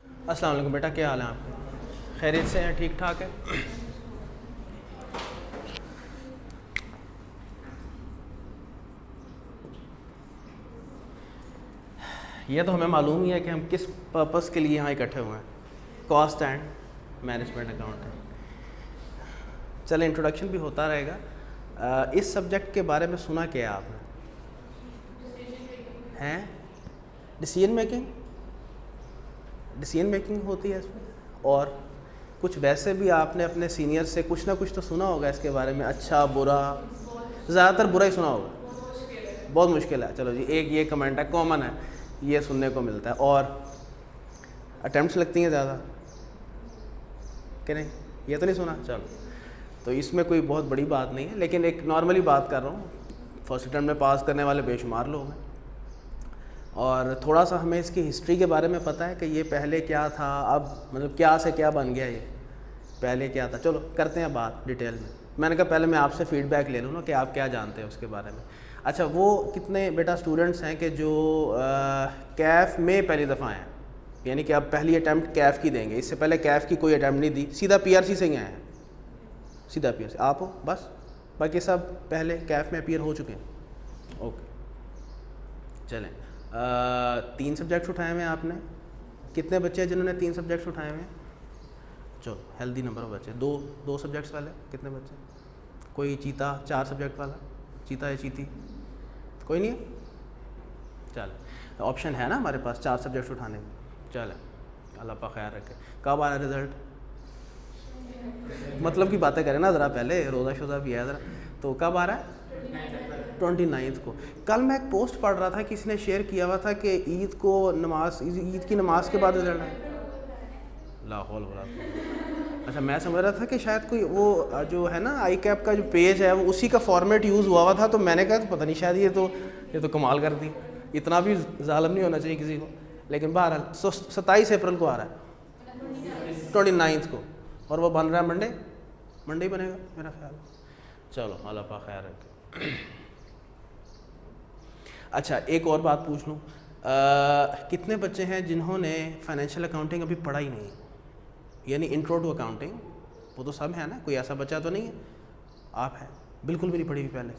अस्सलाम वालेकुम बेटा, क्या हाल है आपके? खैरियत से हैं? ठीक ठाक है? ये तो हमें मालूम ही है कि हम किस पर्पस के लिए यहाँ इकट्ठे हुए हैं, कॉस्ट एंड मैनेजमेंट अकाउंटिंग। चले, इंट्रोडक्शन भी होता रहेगा। इस सब्जेक्ट के बारे में सुना क्या है आपने? हैं? डिसीजन मेकिंग होती है इसमें, और कुछ वैसे भी आपने अपने सीनियर से कुछ ना कुछ तो सुना होगा इसके बारे में, अच्छा बुरा। ज़्यादातर बुरा ही सुना होगा, बहुत मुश्किल है। चलो जी, एक ये कमेंट है, कॉमन है, ये सुनने को मिलता है। और अटैम्प्ट्स लगती हैं ज़्यादा कि नहीं, ये तो नहीं सुना। चलो, तो इसमें कोई बहुत बड़ी बात नहीं है, लेकिन एक नॉर्मली बात कर रहा हूँ। फर्स्ट अटैम्प्ट में पास करने वाले बेशुमार लोग हैं, और थोड़ा सा हमें इसकी हिस्ट्री के बारे में पता है कि ये पहले क्या था, अब मतलब क्या से क्या बन गया, ये पहले क्या था। चलो करते हैं बात डिटेल में। मैंने कहा पहले मैं आपसे फ़ीडबैक ले लूँ ना कि आप क्या जानते हैं उसके बारे में। अच्छा, वो कितने बेटा स्टूडेंट्स हैं कि जो कैफ़ में पहली दफ़ा आए हैं, यानी कि अब पहली अटैम्प्ट कैफ़ की देंगे, इससे पहले कैफ़ की कोई अटैम्प्ट नहीं दी, सीधा पीआरसी से ही आए हैं, सीधा पीआरसी। आप हो बस, बाकी सब पहले कैफ़ में अपीयर हो चुके हैं। ओके, चलें। 3 सब्जेक्ट्स उठाए हुए हैं आपने। कितने बच्चे हैं जिन्होंने 3 सब्जेक्ट्स उठाए हुए हैं? चलो, हेल्दी नंबर ऑफ बच्चे। दो सब्जेक्ट्स वाले कितने बच्चे? कोई चीता 4 सब्जेक्ट वाला, चीता या चीती? कोई नहीं है? चल, ऑप्शन है ना हमारे पास 4 सब्जेक्ट्स उठाने के। चल, अल्लाह पाक खैर रखे। कब आ रहा है रिज़ल्ट? मतलब की बातें करें ना ज़रा, पहले रोज़ा शोज़ा भी है ज़रा। तो कब आ रहा है? 29 को। कल मैं एक पोस्ट पढ़ रहा था, किसी ने शेयर किया हुआ था कि ईद को ईद की नमाज के बाद रिजल्ट है। लाहौल हो रहा था। अच्छा, मैं समझ रहा था कि शायद कोई वो जो है ना आई कैप का जो पेज है, वो उसी का फॉर्मेट यूज़ हुआ था। तो मैंने कहा तो पता नहीं, शायद ये तो कमाल कर दी, इतना भी जालिम नहीं होना चाहिए किसी को। लेकिन बहरहाल 27 अप्रैल को आ रहा है, 29 को, और वो बन रहा है मंडे ही बनेगा मेरा ख्याल। चलो, अल्लाह पाक खैर रखे। अच्छा, एक और बात पूछ लूँ, कितने बच्चे हैं जिन्होंने फाइनेंशियल अकाउंटिंग अभी पढ़ा ही नहीं, यानी इंट्रो टू अकाउंटिंग? वो तो सब है ना, कोई ऐसा बच्चा तो नहीं है? आप हैं, बिल्कुल भी नहीं पढ़ी हुई पहले?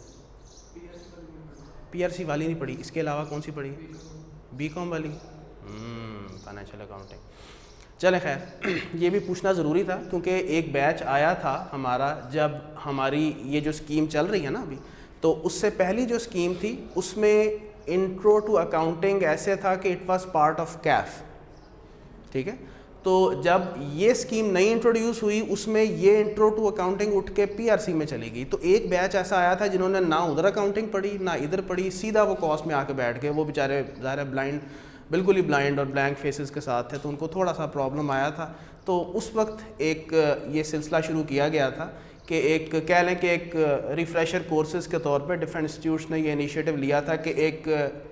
पीआरसी वाली नहीं पढ़ी, इसके अलावा कौन सी पढ़ी? बीकॉम वाली, फाइनेंशियल अकाउंटिंग। चले खैर, ये भी पूछना ज़रूरी था, क्योंकि एक बैच आया था हमारा जब हमारी ये जो स्कीम चल रही है ना अभी, तो उससे पहली जो स्कीम थी उसमें इंट्रो टू अकाउंटिंग ऐसे था कि it was part of Kaif, ठीक है। तो जब ये स्कीम नई इंट्रोड्यूस हुई, उसमें ये इंट्रो टू अकाउंटिंग उठ के पीआरसी में चली गई। तो एक बैच ऐसा आया था जिन्होंने ना उधर अकाउंटिंग पढ़ी ना इधर पढ़ी, सीधा वो कॉस्ट में आके बैठ गए। वो बेचारे ज़ाहिर ब्लाइंड, बिल्कुल ही ब्लाइंड और ब्लैंक फेसेस के साथ थे, तो उनको थोड़ा सा प्रॉब्लम आया था। तो उस वक्त एक ये सिलसिला शुरू किया गया था कि एक कह लें कि एक रिफ़्रेशर कोर्सेज़ के तौर पे डिफरेंट इंस्टीट्यूट्स ने ये इनिशिएटिव लिया था कि एक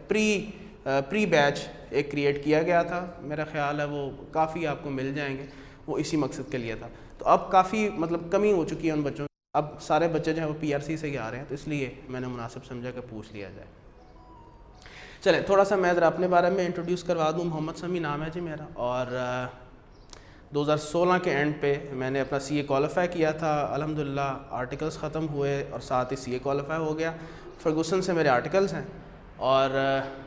प्री बैच एक क्रिएट किया गया था। मेरा ख्याल है वो काफ़ी आपको मिल जाएंगे, वो इसी मकसद के लिए था। तो अब काफ़ी मतलब कमी हो चुकी है उन बच्चों, अब सारे बच्चे जो हैं वो पीआरसी से ही आ रहे हैं, तो इसलिए मैंने मुनासिब समझा कि पूछ लिया जाए। चलें, थोड़ा सा मैं ज़रा अपने बारे में इंट्रोड्यूस करवा दूँ। मोहम्मद समी नाम है जी मेरा, और 2016 के एंड पे मैंने अपना सीए क्वालिफाई किया था। अल्हम्दुलिल्लाह आर्टिकल्स ख़त्म हुए और साथ ही सीए क्वालिफाई हो गया। फर्गूसन से मेरे आर्टिकल्स हैं, और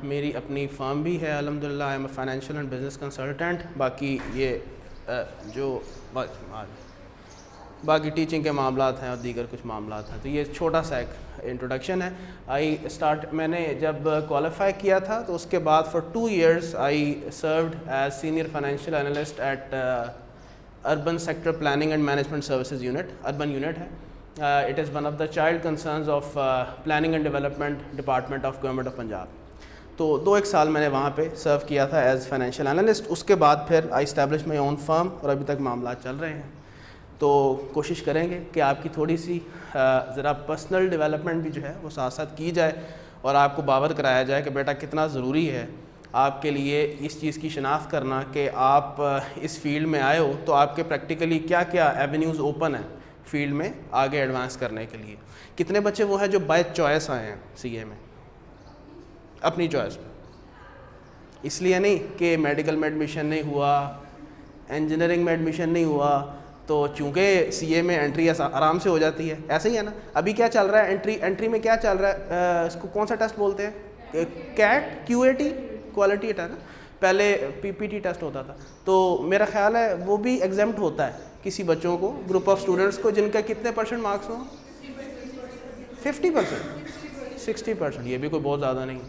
मेरी अपनी फर्म भी है अल्हम्दुलिल्लाह। I am a financial and business consultant. बाकी ये जो बाकी टीचिंग के मामलात हैं और दीगर कुछ मामलात हैं। तो ये छोटा सा एक इंट्रोडक्शन है। मैंने जब क्वालिफाई किया था तो उसके बाद for 2 years I served as senior financial analyst at urban sector planning and management services unit. Urban unit है, it is one of the child concerns of planning and development department of government of Punjab. तो 2-1 साल मैंने वहाँ पे सर्व किया था as financial analyst. उसके बाद फिर आई इस्टेब्लिश माई ओन फर्म, और अभी तक मामला चल रहे हैं। तो कोशिश करेंगे कि आपकी थोड़ी सी ज़रा पर्सनल डेवलपमेंट भी जो है वो साथ साथ की जाए, और आपको बावर कराया जाए कि बेटा कितना ज़रूरी है आपके लिए इस चीज़ की शनाख्त करना कि आप इस फील्ड में आए हो, तो आपके प्रैक्टिकली क्या क्या एवेन्यूज़ ओपन हैं फील्ड में आगे एडवांस करने के लिए। कितने बच्चे वो हैं जो बाय चॉइस आए हैं सीए में, अपनी चॉइस में, इसलिए नहीं कि मेडिकल में एडमिशन नहीं हुआ इंजीनियरिंग में एडमिशन नहीं हुआ तो चूँकि सीए में एंट्री आराम से हो जाती है, ऐसे ही है ना। अभी क्या चल रहा है, एंट्री में क्या चल रहा है, इसको कौन सा टेस्ट बोलते हैं, कैट क्यूएटी, क्वालिटी है ना, पहले पीपीटी टेस्ट होता था। तो मेरा ख्याल है वो भी एग्जाम्प्ट होता है किसी बच्चों को, ग्रुप ऑफ स्टूडेंट्स को जिनका कितने % मार्क्स हो, 50%, 60%, ये भी कोई बहुत ज़्यादा नहीं।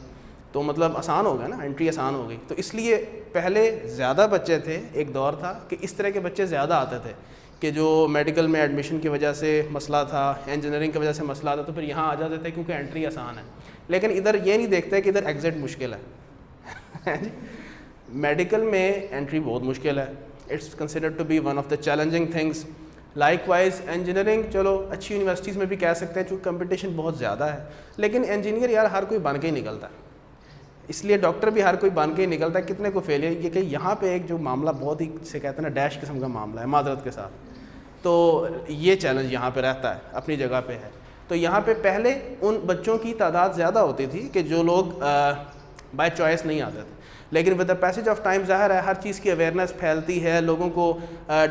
तो मतलब आसान हो गया ना, एंट्री आसान हो गई। तो इसलिए पहले ज़्यादा बच्चे थे, एक दौर था कि इस तरह के बच्चे ज़्यादा आते थे कि जो मेडिकल में एडमिशन की वजह से मसला था, इंजीनियरिंग की वजह से मसला था, तो फिर यहाँ आ जाते थे क्योंकि एंट्री आसान है। लेकिन इधर ये नहीं देखते कि इधर एग्ज़िट मुश्किल है। मेडिकल में एंट्री बहुत मुश्किल है, it's considered to be one of the challenging things. Likewise engineering, चलो अच्छी यूनिवर्सिटीज़ में भी कह सकते हैं चूँकि कंपटीशन बहुत ज़्यादा है, लेकिन इंजीनियर यार हर कोई बन के ही निकलता है, इसलिए डॉक्टर भी हर कोई बन के ही निकलता है। कितने को फेल है ये कि यहाँ पे एक जो मामला बहुत ही से कहते हैं ना डैश किस्म का मामला है मादरत के साथ, तो ये चैलेंज यहाँ पे रहता है, अपनी जगह पे है। तो यहाँ पे पहले उन बच्चों की तादाद ज़्यादा होती थी कि जो लोग बाय चॉइस नहीं आते थे, लेकिन with the passage of time ज़ाहिर है हर चीज़ की अवेयरनेस फैलती है, लोगों को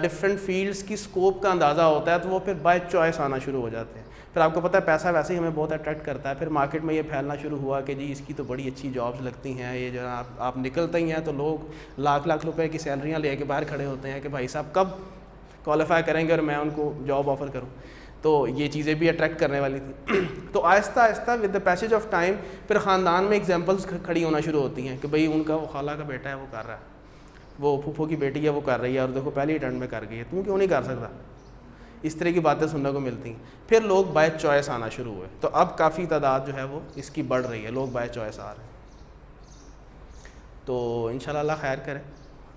डिफरेंट फील्ड्स की स्कोप का अंदाज़ा होता है, तो वो फिर बाय चॉइस आना शुरू हो जाते हैं। फिर आपको पता है पैसा वैसे ही हमें बहुत अट्रैक्ट करता है, फिर मार्केट में ये फैलना शुरू हुआ कि जी इसकी तो बड़ी अच्छी जॉब्स लगती हैं, ये जो आप निकलते ही हैं तो लोग लाख लाख रुपए की सैलरियाँ ले के बाहर खड़े होते हैं कि भाई साहब कब क्वालिफाई करेंगे और मैं उनको जॉब ऑफ़र करूँ। तो ये चीज़ें भी अट्रैक्ट करने वाली थी। तो Aahista Aahista with the passage of time फिर ख़ानदान में एग्जांपल्स खड़ी होना शुरू होती हैं कि भाई उनका वो खाला का बेटा है वो कर रहा है, वो फूफो की बेटी है वो कर रही है, और देखो पहली अटेम्प्ट में कर गई है, तू क्यों नहीं कर सकता। इस तरह की बातें सुनने को मिलती हैं। फिर लोग बाय चॉइस आना शुरू हुए, तो अब काफ़ी तादाद जो है वो इसकी बढ़ रही है, लोग बाय चॉइस आ रहे हैं। तो इंशाल्लाह अल्लाह खैर करे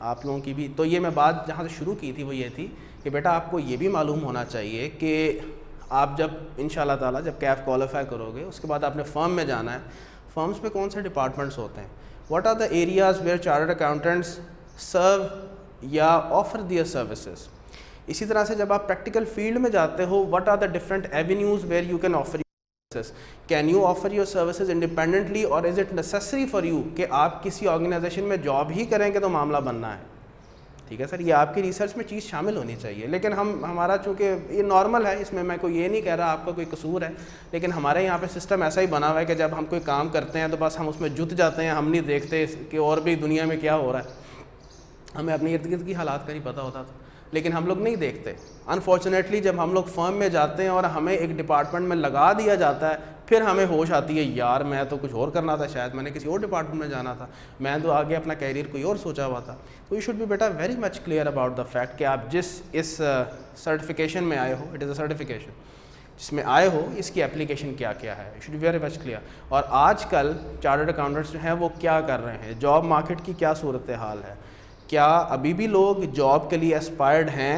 आप लोगों की भी। तो ये मैं बात जहाँ से शुरू की थी वो ये थी कि बेटा आपको ये भी मालूम होना चाहिए कि आप जब इंशाल्लाह ताला जब कैफ क्वालिफाई करोगे उसके बाद आपने फर्म में जाना है, फर्म्स में कौन से डिपार्टमेंट्स होते हैं, what are the areas where chartered accountants serve या ऑफर दियर सर्विसेज। इसी तरह से जब आप प्रैक्टिकल फील्ड में जाते हो, what are the different avenues where you can offer can you offer your services independently और is it necessary for you कि आप किसी ऑर्गेनाइजेशन में जॉब ही करेंगे तो मामला बनना है। ठीक है सर, ये आपकी रिसर्च में चीज़ शामिल होनी चाहिए, लेकिन हमारा चूँकि ये नॉर्मल है, इसमें मैं कोई ये नहीं कह रहा आपका कोई कसूर है, लेकिन हमारे यहाँ पे सिस्टम ऐसा ही बना हुआ है कि जब हम कोई काम करते हैं तो बस हम उसमें जुट जाते हैं, हम नहीं देखते कि और भी दुनिया में क्या हो रहा है। हमें अपनी इर्द गिर्द की हालात का नहीं पता होता था, लेकिन हम लोग नहीं देखते। अनफॉर्चुनेटली जब हम लोग फर्म में जाते हैं और हमें एक डिपार्टमेंट में लगा दिया जाता है, फिर हमें होश आती है यार मैं तो कुछ और करना था, शायद मैंने किसी और डिपार्टमेंट में जाना था, मैं तो आगे अपना कैरियर कोई और सोचा हुआ था। तो यू शुड बी बेटा very much clear about the fact कि आप जिस इस सर्टिफिकेशन में आए हो, इट इज़ अ सर्टिफिकेशन जिसमें आए हो, इसकी एप्लीकेशन क्या क्या है, you should be very much clear. और आजकल चार्टर्ड अकाउंटेंट्स जो हैं वो क्या कर रहे हैं, जॉब मार्केट की क्या सूरत हाल है, क्या अभी भी लोग जॉब के लिए एस्पायर्ड हैं,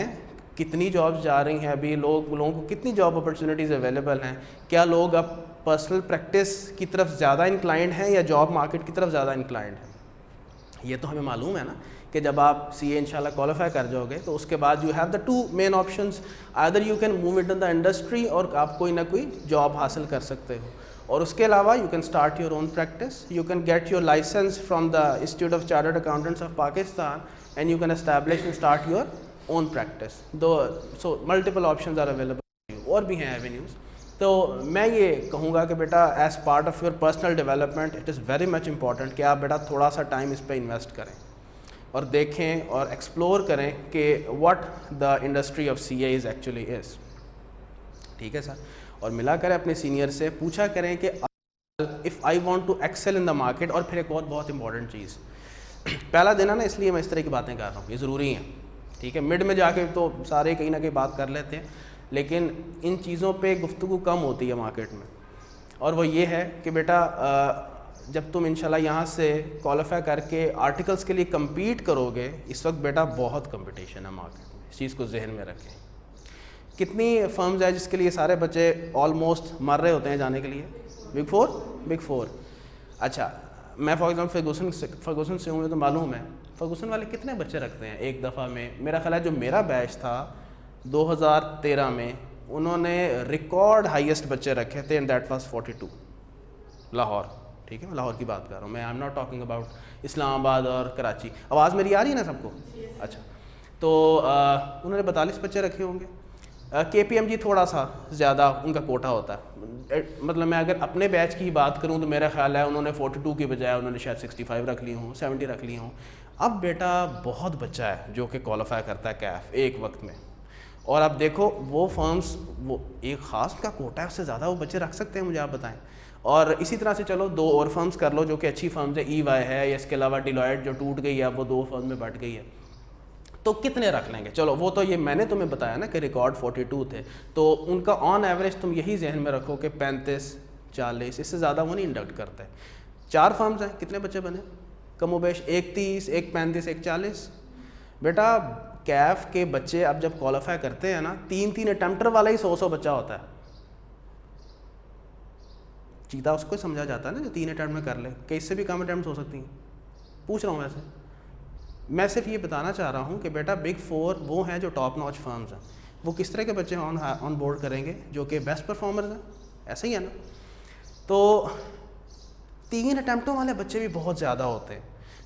कितनी जॉब्स जा रही हैं अभी, लोगों को कितनी जॉब अपॉर्चुनिटीज़ अवेलेबल हैं, क्या लोग अब पर्सनल प्रैक्टिस की तरफ ज़्यादा इंक्लाइंड हैं या जॉब मार्केट की तरफ ज़्यादा इंक्लाइंड हैं। ये तो हमें मालूम है ना कि जब आप सीए इंशाल्लाह क्वालिफाई कर जाओगे तो उसके बाद you have the two main options, either you can move it in the industry और आप कोई ना कोई जॉब हासिल कर सकते हो, और उसके अलावा you can start your own practice, you can get your license from the institute of chartered accountants of Pakistan and you can establish and start your own practice. दो so multiple options are available, और भी हैं avenues. तो मैं ये कहूँगा कि बेटा as part of your personal development it is very much important कि आप बेटा थोड़ा सा टाइम इस पर इन्वेस्ट करें और देखें और एक्सप्लोर करें कि what the industry of CA is actually is. ठीक है सर, और मिला करें अपने सीनियर से, पूछा करें कि if I want to excel in the market. और फिर एक और बहुत इंपॉर्टेंट चीज़, पहला दिन है ना इसलिए मैं इस तरह की बातें कर रहा हूँ, ये ज़रूरी हैं। ठीक है, मिड में जाके तो सारे कहीं ना कहीं बात कर लेते हैं, लेकिन इन चीज़ों पे गुफ्तगू कम होती है मार्केट में, और वो ये है कि बेटा जब तुम इंशाल्लाह यहाँ से क्वालिफाई करके आर्टिकल्स के लिए कम्पीट करोगे, इस वक्त बेटा बहुत कंपटीशन है मार्केट में, इस चीज़ को जहन में रखें। कितनी फर्म्स है जिसके लिए सारे बच्चे ऑलमोस्ट मर रहे होते हैं जाने के लिए, बिग फोर। अच्छा, मैं फॉर एग्जाम्पल फर्गूसन से हूँ, तो मालूम है फर्गूसन वाले कितने बच्चे रखते हैं एक दफ़ा में। मेरा ख्याल है जो मेरा बैच था 2013 में, उन्होंने रिकॉर्ड हाईएस्ट बच्चे रखे थे, एंड दैट वाज 42 लाहौर। ठीक है, मैं लाहौर की बात कर रहा हूँ, मैं I am not talking about Islamabad और कराची। आवाज़ मेरी आ रही है ना सबको? अच्छा, तो उन्होंने 42 बच्चे रखे होंगे। KPMG थोड़ा सा ज़्यादा उनका कोटा होता है, मतलब मैं अगर अपने बैच की बात करूं तो मेरा ख्याल है उन्होंने 42 की बजाय उन्होंने शायद 65 रख ली हों, 70 रख ली हों। अब बेटा बहुत बच्चा है जो कि क्वालिफाई करता है कैफ एक वक्त में, और अब देखो वो फर्म्स, वो एक ख़ास का कोटा है, उससे ज़्यादा वो बच्चे रख सकते हैं, मुझे आप बताएं। और इसी तरह से चलो 2 और फर्म्स कर लो जो कि अच्छी फर्म्स है, EY है, या इसके अलावा डिलॉयट जो टूट गई है वो 2 फर्म में बट गई है, तो कितने रख लेंगे? चलो वो तो ये मैंने तुम्हें बताया ना कि रिकॉर्ड 42 थे, तो उनका ऑन एवरेज तुम यही जहन में रखो कि 35 40, इससे ज़्यादा वो नहीं इंडक्ट करते। 4 फर्म्स हैं, कितने बच्चे बने कमोबेश? एक 30, एक 35, एक 40। बेटा कैफ के बच्चे अब जब क्वालिफाई करते हैं ना, 3 अटेम्प्टर वाला ही 100 बच्चा होता है। चीता उसको समझा जाता है ना जो 3 अटैम्प्ट में कर ले, कि इससे भी कम अटैम्प्ट हो सकती हैं। पूछ रहा हूँ वैसे, मैं सिर्फ ये बताना चाह रहा हूँ कि बेटा बिग 4 वो हैं जो टॉप नॉच फर्म्स हैं, वो किस तरह के बच्चे ऑन बोर्ड करेंगे जो कि बेस्ट परफॉर्मर्स हैं, ऐसा ही है ना। तो 3 अटैम्प्टों वाले बच्चे भी बहुत ज़्यादा होते हैं,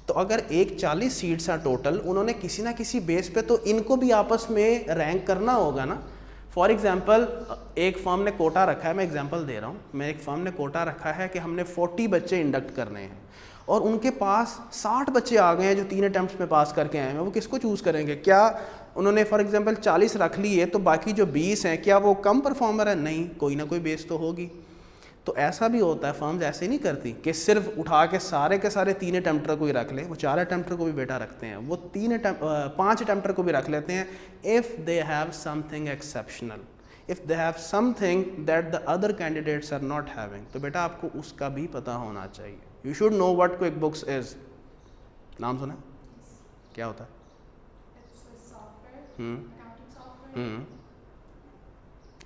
तो अगर एक 40 सीट्स हैं टोटल, उन्होंने किसी ना किसी बेस पे तो इनको भी आपस में रैंक करना होगा ना। फॉर एग्ज़ाम्पल एक फर्म ने कोटा रखा है, मैं एग्जांपल दे रहा हूँ, मैं एक फर्म ने कोटा रखा है कि हमने 40 बच्चे इंडक्ट करने हैं, और उनके पास 60 बच्चे आ गए हैं जो 3 अटैम्प्ट्स में पास करके आए हैं, वो किसको चूज़ करेंगे? क्या उन्होंने फॉर एग्जांपल 40 रख ली है तो बाकी जो 20 हैं क्या वो कम परफॉर्मर है? नहीं, कोई ना कोई बेस तो होगी। तो ऐसा भी होता है, फर्म्स ऐसे नहीं करती कि सिर्फ उठा के सारे 3 अटैम्प्टर को ही रख ले, वो 4 अटैम्प्टर को भी बेटा रखते हैं, वो 5 अटैम्प्टर को भी रख लेते हैं, if they have something exceptional, if they have something that the other candidates are not having. तो बेटा आपको उसका भी पता होना चाहिए। You should know what QuickBooks is. नाम सुना? क्या होता है?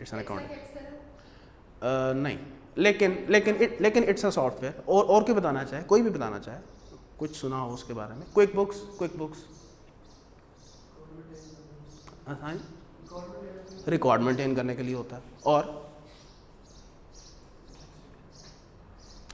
इट्स एन अकाउंटिंग नहीं, लेकिन इट्स अ सॉफ्टवेयर। और क्यों बताना चाहे, कोई भी बताना चाहे, कुछ सुना हो उसके बारे में? क्विक बुक्स रिकॉर्ड मेंटेन करने के लिए होता है, और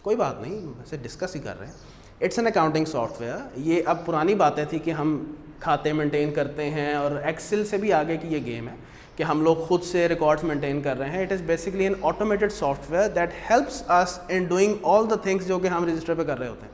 कोई बात नहीं, वैसे डिस्कस ही कर रहे हैं। It's an accounting software. ये अब पुरानी बातें थी कि हम खाते मेंटेन करते हैं, और एक्सेल से भी आगे की ये गेम है कि हम लोग खुद से रिकॉर्ड्स मेंटेन कर रहे हैं। It is basically N automated software that helps us in doing all the things जो कि हम रजिस्टर पे कर रहे होते हैं।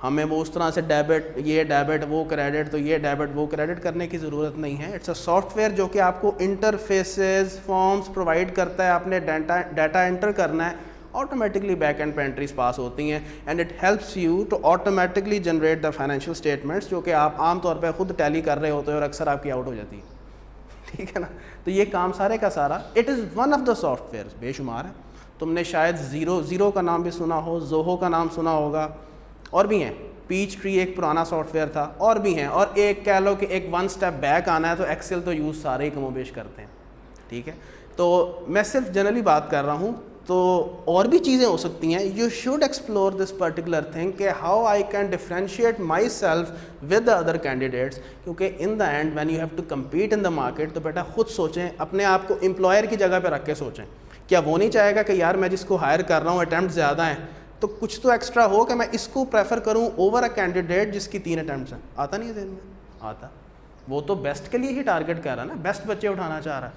हमें वो उस तरह से डेबिट ये डेबिट वो क्रेडिट, तो ये डेबिट वो क्रेडिट करने की ज़रूरत नहीं है। इट्स अ सॉफ्टवेयर जो कि आपको इंटरफेसेस फॉर्म्स प्रोवाइड करता है, आपने डाटा एंटर करना है, ऑटोमेटिकली बैक एंड पे एंट्रीज पास होती हैं, and it helps you to automatically generate the financial statements जो कि आप आमतौर पर खुद टैली कर रहे होते हैं और अक्सर आपकी आउट हो जाती है, ठीक है ना। तो ये काम सारे का सारा, it is one of the software, बेशुमार है। तुमने शायद ज़ीरो का नाम भी सुना हो, जोहो का नाम सुना होगा, और भी हैं। पीच ट्री एक पुराना सॉफ्टवेयर था, और भी हैं। और एक कह लो कि एक 1 स्टेप बैक आना है तो एक्सेल तो यूज़ सारे ही कमोबेश करते हैं, ठीक है। तो मैं सिर्फ जनरली बात कर रहा हूँ, तो और भी चीज़ें हो सकती हैं। You should explore this particular thing कि how I can differentiate my self with the other candidates, क्योंकि in the end when you have to compete in the market, तो बेटा खुद सोचें, अपने आप को एम्प्लॉयर की जगह पे रख के सोचें। क्या वो नहीं चाहेगा कि यार मैं जिसको हायर कर रहा हूँ अटैम्प्ट ज़्यादा हैं, तो कुछ तो एक्स्ट्रा हो कि मैं इसको प्रेफर करूँ ओवर अ कैंडिडेट जिसकी 3 अटैम्प्ट्स हैं? आता नहीं है दिन में, आता। वो तो बेस्ट के लिए ही टारगेट कर रहा है ना, बेस्ट बच्चे उठाना चाह रहा है।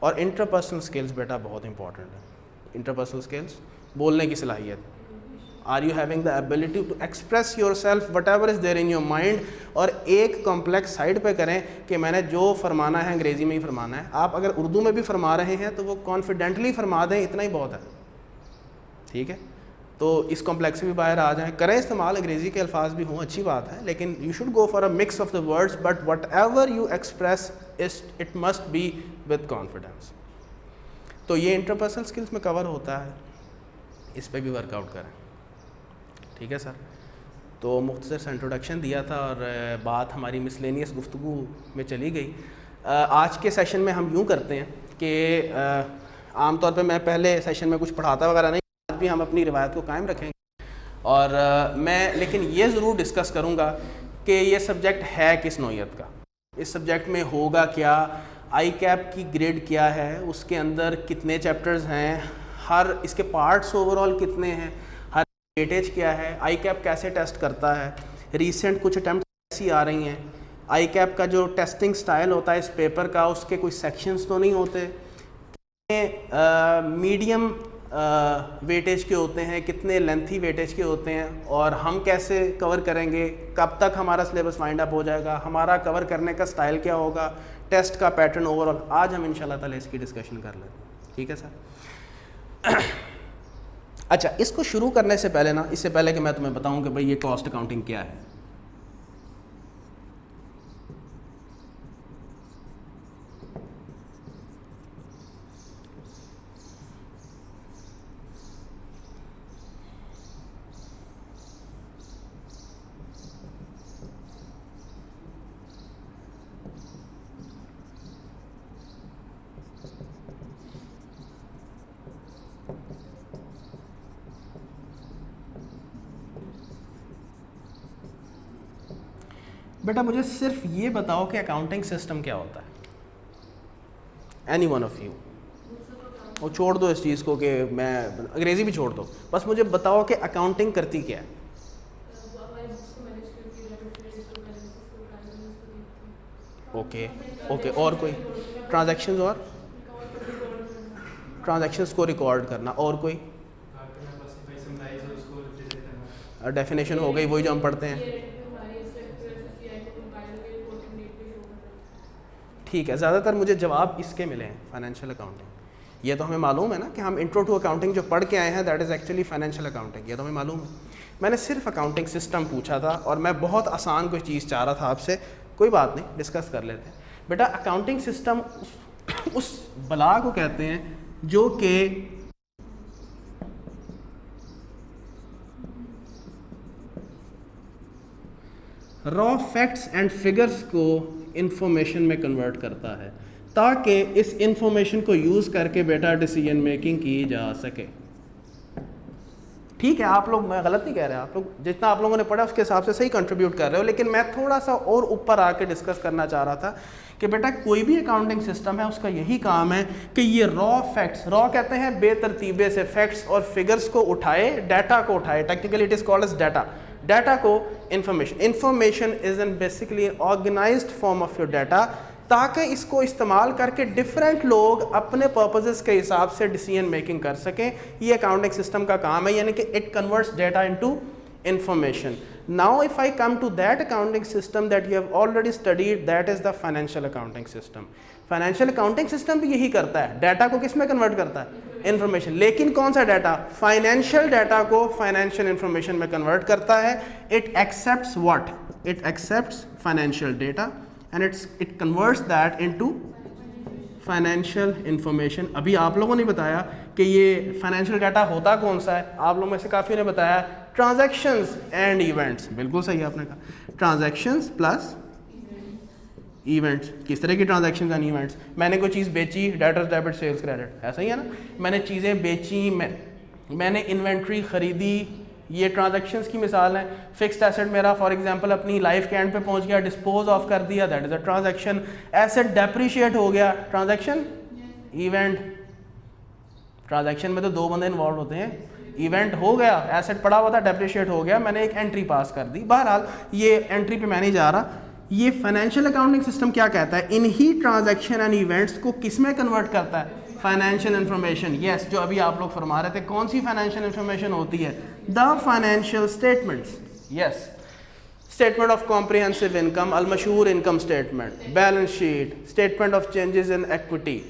और इंटरपर्सनल स्किल्स बेटा बहुत इंपॉर्टेंट है। इंटरपर्सनल स्किल्स, बोलने की सलाहियत, are you having the ability to express yourself whatever is there in your mind. और एक कॉम्प्लेक्स साइड पे करें कि मैंने जो फरमाना है अंग्रेज़ी में ही फरमाना है। आप अगर उर्दू में भी फरमा रहे हैं तो वो कॉन्फिडेंटली फरमा दें, इतना ही बहुत है, ठीक है। तो इस कॉम्प्लेक्स से भी बाहर आ जाएं, करें इस्तेमाल, अंग्रेज़ी के अल्फाज भी हों, अच्छी बात है, लेकिन you should go for a mix of the words, but what ever you express it must be with confidence. तो ये इंटरपर्सनल स्किल्स में कवर होता है, इस पे भी वर्कआउट करें, ठीक है सर। तो मुख्तसर सा इंट्रोडक्शन दिया था और बात हमारी मिसलेनियस गुफ्तगू में चली गई। आज के सेशन में हम यूँ करते हैं कि आमतौर पे मैं पहले सेशन में कुछ पढ़ाता वगैरह नहीं, आज भी हम अपनी रिवायत को कायम रखेंगे। और मैं लेकिन ये ज़रूर डिस्कस करूँगा कि ये सब्जेक्ट है किस नौइयत का, इस सब्जेक्ट में होगा क्या, आई कैप की ग्रेड क्या है, उसके अंदर कितने चैप्टर्स हैं, हर इसके पार्ट्स ओवरऑल कितने हैं, हर वेटेज क्या है, आई कैप कैसे टेस्ट करता है, रीसेंट कुछ अटैम्प्ट कैसी आ रही हैं, आई कैप का जो टेस्टिंग स्टाइल होता है इस पेपर का, उसके कोई सेक्शंस तो नहीं होते, मीडियम वेटेज के होते हैं, कितने लेंथी वेटेज के होते हैं, और हम कैसे कवर करेंगे, कब तक हमारा सिलेबस वाइंड अप हो जाएगा, हमारा कवर करने का स्टाइल क्या होगा, टेस्ट का पैटर्न ओवरऑल, आज हम इंशाल्लाह ताला इसकी डिस्कशन कर लेते हैं। ठीक है सर। अच्छा, इसको शुरू करने से पहले ना, इससे पहले कि मैं तुम्हें बताऊं कि भाई ये कॉस्ट अकाउंटिंग क्या है, बेटा मुझे सिर्फ ये बताओ कि अकाउंटिंग सिस्टम क्या होता है। एनी वन ऑफ यू, वो छोड़ दो इस चीज़ को कि मैं अंग्रेज़ी भी छोड़ दो, बस मुझे बताओ कि अकाउंटिंग करती क्या है। ओके ओके, और कोई ट्रांजैक्शंस, और ट्रांजैक्शंस को रिकॉर्ड करना, और कोई डेफिनेशन हो गई वही जो हम पढ़ते हैं। ठीक है, ज़्यादातर मुझे जवाब इसके मिले हैं, फाइनेंशियल अकाउंटिंग। ये तो हमें मालूम है ना कि हम इंट्रो टू अकाउंटिंग जो पढ़ के आए हैं that is actually financial accounting, ये तो हमें मालूम है। मैंने सिर्फ अकाउंटिंग सिस्टम पूछा था और मैं बहुत आसान कोई चीज़ चाह रहा था आपसे, कोई बात नहीं डिस्कस कर लेते हैं। बेटा अकाउंटिंग सिस्टम उस बला को कहते हैं जो कि रॉ फैक्ट्स एंड फिगर्स को इंफॉर्मेशन में कन्वर्ट करता है ताकि इस इंफॉर्मेशन को यूज़ करके बेटा डिसीजन मेकिंग की जा सके। ठीक है, आप लोग, मैं गलत नहीं कह रहा, आप लोग जितना आप लोगों ने पढ़ा उसके हिसाब से सही कंट्रीब्यूट कर रहे हो, लेकिन मैं थोड़ा सा और ऊपर आके डिस्कस करना चाह रहा था कि बेटा कोई भी अकाउंटिंग सिस्टम है उसका यही काम है कि ये रॉ फैक्ट्स, रॉ कहते हैं बेतरतीबे से फैक्ट्स और फिगर्स को उठाए, डाटा को उठाए, technically it is called as data, data को information is an basically organized form of your data, ताकि इसको इस्तेमाल करके डिफरेंट लोग अपने पर्पसेस के हिसाब से डिसीजन मेकिंग कर सकें। ये अकाउंटिंग सिस्टम का काम है, यानी कि it converts data into information. Now if I come to that accounting system that you have already studied, that is the financial accounting system. Financial accounting system भी यही करता है, डाटा को किस में कन्वर्ट करता है, इंफॉर्मेशन। लेकिन कौन सा डाटा, फाइनेंशियल डाटा को फाइनेंशियल इंफॉर्मेशन में कन्वर्ट करता है। It accepts what, it accepts financial data and it converts that into financial information। अभी आप लोगों ने बताया कि ये फाइनेंशियल डाटा होता कौन सा है, आप लोगों में से काफ़ी ने बताया ट्रांजैक्शंस एंड इवेंट्स, बिल्कुल सही आपने कहा, ट्रांजैक्शंस प्लस इवेंट्स। किस तरह की ट्रांजैक्शंस एंड इवेंट्स, मैंने कोई चीज़ बेची, डेटर्स डेबिट सेल्स क्रेडिट, ऐसा ही है ना, मैंने चीज़ें बेची, मैंने इन्वेंट्री खरीदी, ये ट्रांजैक्शंस की मिसाल है। फिक्स्ड एसेट मेरा फॉर एग्जांपल अपनी लाइफ के एंड पे पहुंच गया, डिस्पोज ऑफ कर दिया, that is a transaction. Asset depreciate हो गया, ट्रांजैक्शन, इवेंट। ट्रांजैक्शन में तो दो बंदे इन्वॉल्व होते हैं, इवेंट हो गया, एसेट पड़ा हुआ था, डेप्रिशिएट हो गया, मैंने एक एंट्री पास कर दी। बहरहाल ये एंट्री पे मैं नहीं जा रहा। ये फाइनेंशियल अकाउंटिंग सिस्टम क्या कहता है, इन्हीं ट्रांजैक्शन एंड इवेंट्स को किस में कन्वर्ट करता है, फाइनेंशियल इंफॉर्मेशन। यस, जो अभी आप लोग फरमा रहे थे, कौन सी फाइनेंशियल इंफॉर्मेशन होती है, the financial statements. Yes, statement of comprehensive income, अलमशहूर income statement, balance sheet, statement of changes in equity,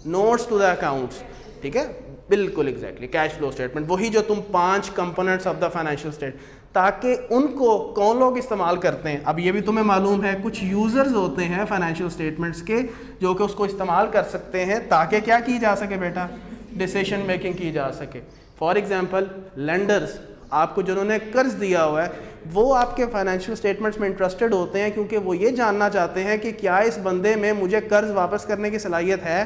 notes to the accounts, ठीक है, बिल्कुल एग्जैक्टली, कैश फ्लो स्टेटमेंट, वही जो तुम 5 components of the financial state, ताकि उनको कौन लोग इस्तेमाल करते हैं। अब ये भी तुम्हें मालूम है, कुछ यूज़र्स होते हैं फाइनेंशियल स्टेटमेंट्स के जो कि उसको इस्तेमाल कर सकते हैं ताकि क्या की जा सके बेटा, डिसीजन मेकिंग की जा सके। फॉर एग्जांपल लेंडर्स, आपको जिन्होंने कर्ज दिया हुआ है, वो आपके फाइनेंशियल स्टेटमेंट्स में इंटरेस्टेड होते हैं क्योंकि वो ये जानना चाहते हैं कि क्या इस बंदे में मुझे कर्ज वापस करने की सलाहियत है,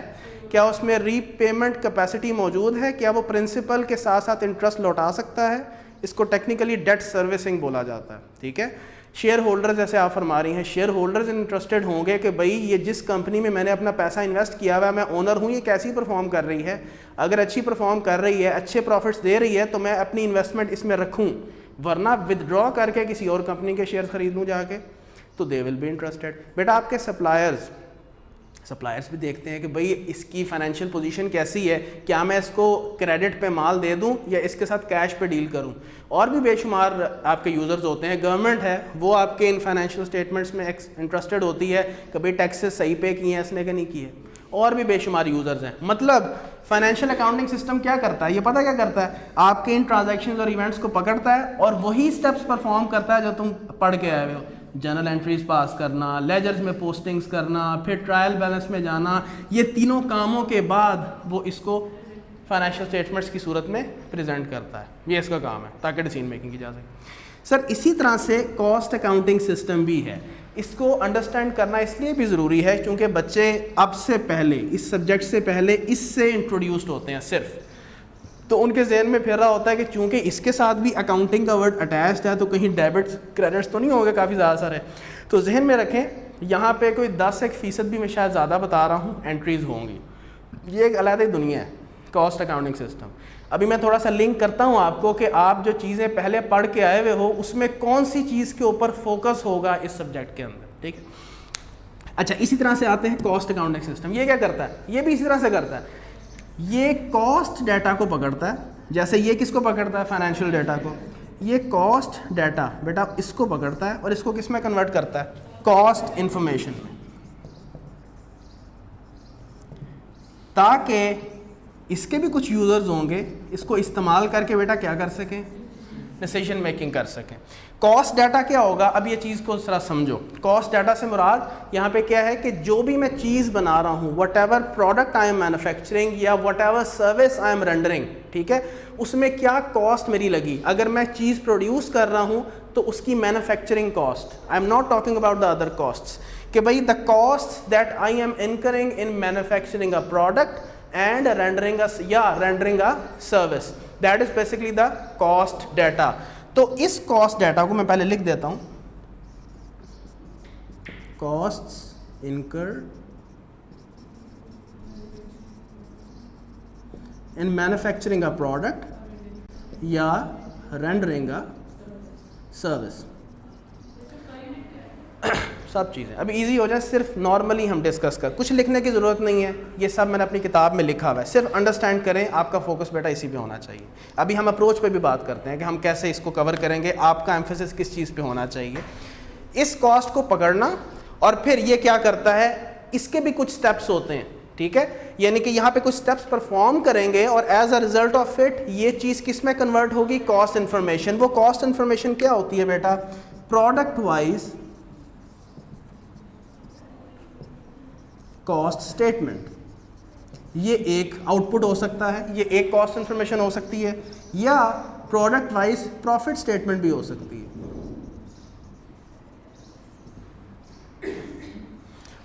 क्या उसमें रीपेमेंट कैपेसिटी मौजूद है, क्या वो प्रिंसिपल के साथ साथ इंटरेस्ट लौटा सकता है। इसको टेक्निकली डेट सर्विसिंग बोला जाता है, ठीक है। शेयर होल्डर्स, जैसे आप फरमा रही हैं, शेयर होल्डर्स इंटरेस्टेड होंगे कि भाई ये जिस कंपनी में मैंने अपना पैसा इन्वेस्ट किया हुआ है, मैं ओनर हूँ, ये कैसी परफॉर्म कर रही है। अगर अच्छी परफॉर्म कर रही है, अच्छे प्रॉफिट्स दे रही है, तो मैं अपनी इन्वेस्टमेंट इसमें रखूँ, वरना विदड्रॉ करके किसी और कंपनी के शेयर खरीद लूँ जाके। तो दे विल बी इंटरेस्टेड। बेटा आपके सप्लायर्स भी देखते हैं कि भाई इसकी फाइनेंशियल पोजीशन कैसी है, क्या मैं इसको क्रेडिट पे माल दे दूं या इसके साथ कैश पे डील करूं। और भी बेशुमार आपके यूज़र्स होते हैं, गवर्नमेंट है वो आपके इन फाइनेंशियल स्टेटमेंट्स में इंटरेस्टेड होती है कि भाई टैक्सेस सही पे किए हैं इसने कि नहीं किए। और भी बेशुमार यूज़र्स हैं। मतलब फाइनेंशियल अकाउंटिंग सिस्टम क्या करता है, ये पता क्या करता है, आपके इन ट्रांजैक्शंस और इवेंट्स को पकड़ता है और वही स्टेप्स परफॉर्म करता है जो तुम पढ़ के आए हो। जर्नल एंट्रीज पास करना, लेजर्स में पोस्टिंग्स करना, फिर ट्रायल बैलेंस में जाना, ये तीनों कामों के बाद वो इसको फाइनेंशियल स्टेटमेंट्स की सूरत में प्रेजेंट करता है। ये इसका काम है ताकि डिसीजन मेकिंग की जा सके। सर इसी तरह से कॉस्ट अकाउंटिंग सिस्टम भी है। इसको अंडरस्टैंड करना इसलिए भी ज़रूरी है क्योंकि बच्चे अब से पहले इस सब्जेक्ट से पहले इससे इंट्रोड्यूस्ड होते हैं सिर्फ, तो उनके जहन में फिर रहा होता है कि चूंकि इसके साथ भी अकाउंटिंग का वर्ड अटैच्ड है तो कहीं डेबिट्स क्रेडिट्स तो नहीं होंगे काफ़ी ज़्यादा सारे। तो जहन में रखें यहाँ पे कोई 10% भी मैं शायद ज़्यादा बता रहा हूँ एंट्रीज़ होंगी। ये एक अलग दुनिया है कॉस्ट अकाउंटिंग सिस्टम। अभी मैं थोड़ा सा लिंक करता हूँ आपको कि आप जो चीज़ें पहले पढ़ के आए हुए हो उसमें कौन सी चीज़ के ऊपर फोकस होगा इस सब्जेक्ट के अंदर, ठीक है। अच्छा इसी तरह से आते हैं कॉस्ट अकाउंटिंग सिस्टम। ये क्या करता है, ये भी इसी तरह से करता है। ये कॉस्ट डाटा को पकड़ता है, जैसे ये किसको पकड़ता है, फाइनेंशियल डाटा को। ये कॉस्ट डाटा बेटा इसको पकड़ता है और इसको किस में कन्वर्ट करता है, कॉस्ट इंफॉर्मेशन में, ताकि इसके भी कुछ यूज़र्स होंगे इसको इस्तेमाल करके बेटा क्या कर सकें, डिसीजन मेकिंग कर सकें। कॉस्ट डाटा क्या होगा, अब ये चीज़ को जरा समझो। कॉस्ट डाटा से मुराद यहाँ पे क्या है कि जो भी मैं चीज़ बना रहा हूँ, whatever product I am manufacturing या whatever service I am rendering, ठीक है, उसमें क्या कॉस्ट मेरी लगी। अगर मैं चीज़ प्रोड्यूस कर रहा हूँ तो उसकी manufacturing cost, I am not talking about the other costs, कि भाई the cost that I am incurring in manufacturing a product and rendering a service, that is basically the cost data। तो इस cost data को मैं पहले लिख देता हूँ, costs incurred in manufacturing a product या rendering a service। सब चीज़ें अभी इजी हो जाए, सिर्फ नॉर्मली हम डिस्कस कर, कुछ लिखने की ज़रूरत नहीं है, ये सब मैंने अपनी किताब में लिखा हुआ है, सिर्फ अंडरस्टैंड करें। आपका फोकस बेटा इसी पे होना चाहिए। अभी हम अप्रोच पे भी बात करते हैं कि हम कैसे इसको कवर करेंगे, आपका एम्फेसिस किस चीज़ पे होना चाहिए। इस कॉस्ट को पकड़ना और फिर ये क्या करता है, इसके भी कुछ स्टेप्स होते हैं, ठीक है, यानी कि यहाँ पे कुछ स्टेप्स परफॉर्म करेंगे और as a result of it ये चीज़ किस में कन्वर्ट होगी, कॉस्ट इन्फॉर्मेशन। वो कॉस्ट इन्फॉर्मेशन क्या होती है बेटा, प्रोडक्ट वाइज कॉस्ट स्टेटमेंट। ये एक आउटपुट हो सकता है, ये एक कॉस्ट इंफॉर्मेशन हो सकती है, या प्रोडक्ट वाइज प्रॉफिट स्टेटमेंट भी हो सकती है।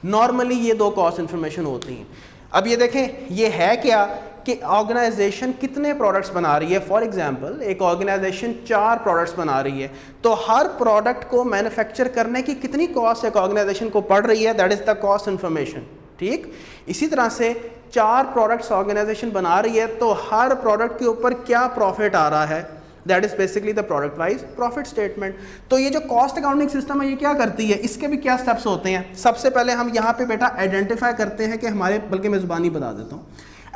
नॉर्मली ये दो कॉस्ट इंफॉर्मेशन होती हैं। अब ये देखें ये है क्या कि ऑर्गेनाइजेशन कितने प्रोडक्ट्स बना रही है। फॉर एग्जांपल एक ऑर्गेनाइजेशन 4 प्रोडक्ट्स बना रही है, तो हर प्रोडक्ट को मैन्युफैक्चर करने की कितनी कॉस्ट एक ऑर्गेनाइजेशन को पड़ रही है, that is the cost information, ठीक। इसी तरह से 4 प्रोडक्ट्स ऑर्गेनाइजेशन बना रही है तो हर प्रोडक्ट के ऊपर क्या प्रॉफिट आ रहा है, that is basically the product wise profit statement. तो ये जो कॉस्ट अकाउंटिंग सिस्टम है ये क्या करती है, इसके भी क्या स्टेप्स होते हैं। सबसे पहले हम यहाँ पे बेटा आइडेंटिफाई करते हैं कि हमारे, बल्कि मैं ज़ुबानी बता देता हूँ,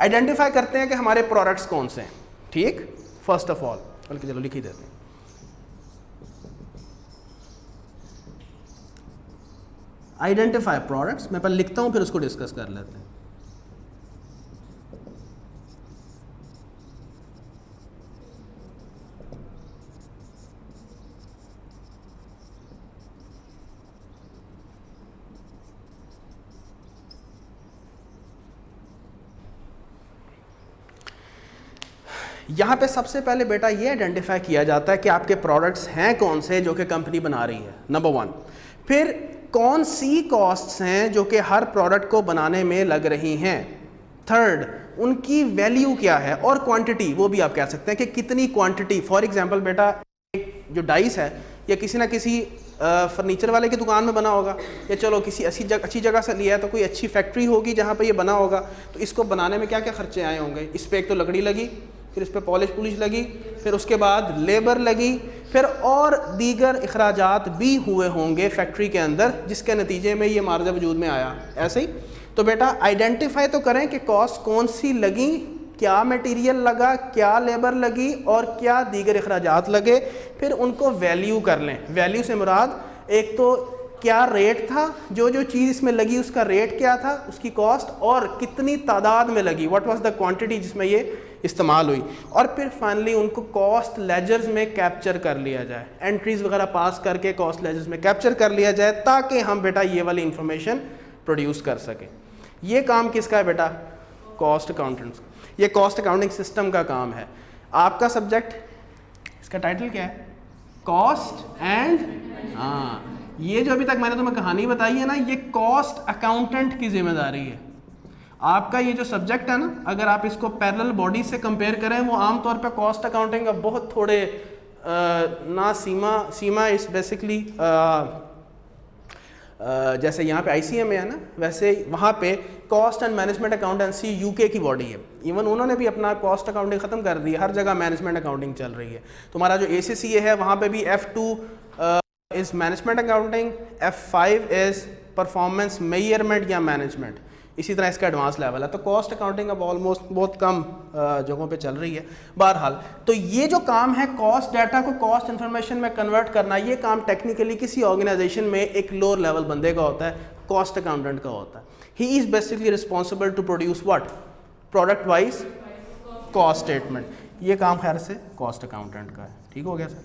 आइडेंटिफाई करते हैं कि हमारे प्रोडक्ट्स कौन से हैं, ठीक, फर्स्ट ऑफ ऑल, बल्कि चलो लिख ही देते हैं। आइडेंटिफाई प्रोडक्ट्स, मैं पहले लिखता हूं फिर उसको डिस्कस कर लेते हैं। यहां पे सबसे पहले बेटा ये आइडेंटिफाई किया जाता है कि आपके प्रोडक्ट्स हैं कौन से जो कि कंपनी बना रही है, नंबर 1। फिर कौन सी कॉस्ट्स हैं जो कि हर प्रोडक्ट को बनाने में लग रही हैं। 3rd, उनकी वैल्यू क्या है, और क्वांटिटी, वो भी आप कह सकते हैं कि कितनी क्वांटिटी। फॉर एग्जांपल बेटा जो डाइस है या किसी ना किसी फर्नीचर वाले की दुकान में बना होगा, या चलो किसी अच्छी जगह से लिया है तो कोई अच्छी फैक्ट्री होगी जहाँ पर ये बना होगा, तो इसको बनाने में क्या क्या खर्चे आए होंगे। इस पर एक तो लकड़ी लगी, फिर इस पर पॉलिश लगी, फिर उसके बाद लेबर लगी, फिर और दीगर अखराजात भी हुए होंगे फैक्ट्री के अंदर, जिसके नतीजे में ये मार्जा वजूद में आया। ऐसे ही तो बेटा आइडेंटिफाई तो करें कि कॉस्ट कौन सी लगी, क्या मटेरियल लगा, क्या लेबर लगी और क्या दीगर अखराजात लगे, फिर उनको वैल्यू कर लें। वैल्यू से मुराद एक तो क्या रेट था, जो चीज़ इसमें लगी उसका रेट क्या था, उसकी कॉस्ट, और कितनी तादाद में लगी, व्हाट वाज द क्वांटिटी जिसमें ये इस्तेमाल हुई, और फिर फाइनली उनको कॉस्ट लेजर्स में कैप्चर कर लिया जाए, एंट्रीज वगैरह पास करके कॉस्ट लेजर्स में कैप्चर कर लिया जाए, ताकि हम बेटा ये वाली इंफॉर्मेशन प्रोड्यूस कर सकें। ये काम किसका है बेटा? Cost accountants. ये कॉस्ट अकाउंटिंग सिस्टम का काम है। आपका सब्जेक्ट, इसका टाइटल क्या है? कॉस्ट एंड, हाँ, ये जो अभी तक मैंने तुम्हें कहानी बताई है ना, ये कॉस्ट अकाउंटेंट की जिम्मेदारी है। आपका ये जो सब्जेक्ट है ना, अगर आप इसको पैरेलल बॉडी से कंपेयर करें, वो आमतौर पे कॉस्ट अकाउंटिंग का बहुत थोड़े ना सीमा इस बेसिकली जैसे यहाँ पे ICM है ना, वैसे वहाँ पे cost and management accountancy UK की बॉडी है। इवन उन्होंने भी अपना कॉस्ट अकाउंटिंग ख़त्म कर दी है, हर जगह मैनेजमेंट अकाउंटिंग चल रही है। तुम्हारा जो ACCA है वहाँ पे भी F2 is management accounting, F5 is performance measurement या मैनेजमेंट, इसी तरह इसका एडवांस लेवल है। तो कॉस्ट अकाउंटिंग अब ऑलमोस्ट बहुत कम जगहों पे चल रही है। बहरहाल तो ये जो काम है कॉस्ट डाटा को कॉस्ट इन्फॉर्मेशन में कन्वर्ट करना, ये काम टेक्निकली किसी ऑर्गेनाइजेशन में एक लोअर लेवल बंदे का होता है, कॉस्ट अकाउंटेंट का होता है। He is basically responsible to produce what? Product wise cost statement. ये काम खैर से कॉस्ट अकाउंटेंट का है। ठीक हो गया सर?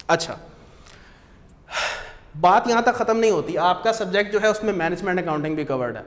अच्छा, बात यहाँ तक ख़त्म नहीं होती। आपका सब्जेक्ट जो है उसमें मैनेजमेंट अकाउंटिंग भी कवर्ड है।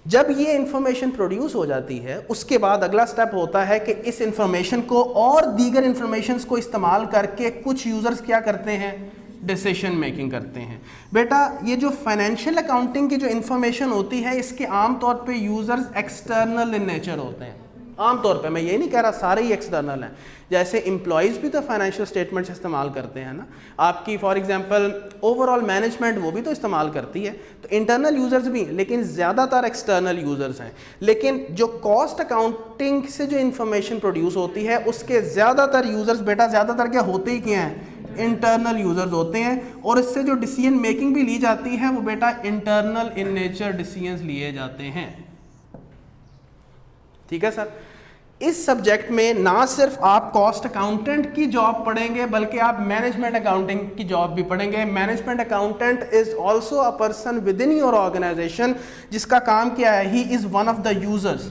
जब ये इंफॉर्मेशन प्रोड्यूस हो जाती है, उसके बाद अगला स्टेप होता है कि इस इंफॉर्मेशन को और दीगर इंफॉर्मेशंस को इस्तेमाल करके कुछ यूज़र्स क्या करते हैं? डिसीजन मेकिंग करते हैं। बेटा ये जो फाइनेंशियल अकाउंटिंग की जो इंफॉर्मेशन होती है, इसके आम तौर पे यूज़र्स एक्सटर्नल इन नेचर होते हैं। आम तौर पे, मैं ये नहीं कह रहा सारे ही एक्सटर्नल हैं, जैसे एम्प्लॉयज़ भी तो फाइनेंशियल स्टेटमेंट्स इस्तेमाल करते हैं ना। आपकी फॉर एग्जांपल ओवरऑल मैनेजमेंट वो भी तो इस्तेमाल करती है। तो इंटरनल यूज़र्स भी, लेकिन ज़्यादातर एक्सटर्नल यूज़र्स हैं। लेकिन जो कॉस्ट अकाउंटिंग से जो इंफॉर्मेशन प्रोड्यूस होती है, उसके ज़्यादातर यूज़र्स बेटा ज़्यादातर क्या होते ही क्या हैं? इंटरनल यूज़र्स होते हैं। और इससे जो डिसीजन मेकिंग भी ली जाती है वो बेटा इंटरनल इन नेचर डिसीजंस लिए जाते हैं। ठीक है सर? इस सब्जेक्ट में ना सिर्फ आप कॉस्ट अकाउंटेंट की जॉब पढ़ेंगे, बल्कि आप मैनेजमेंट अकाउंटिंग की जॉब भी पढ़ेंगे। Management accountant is also a person within your organisation, जिसका काम क्या है? He is one of the users,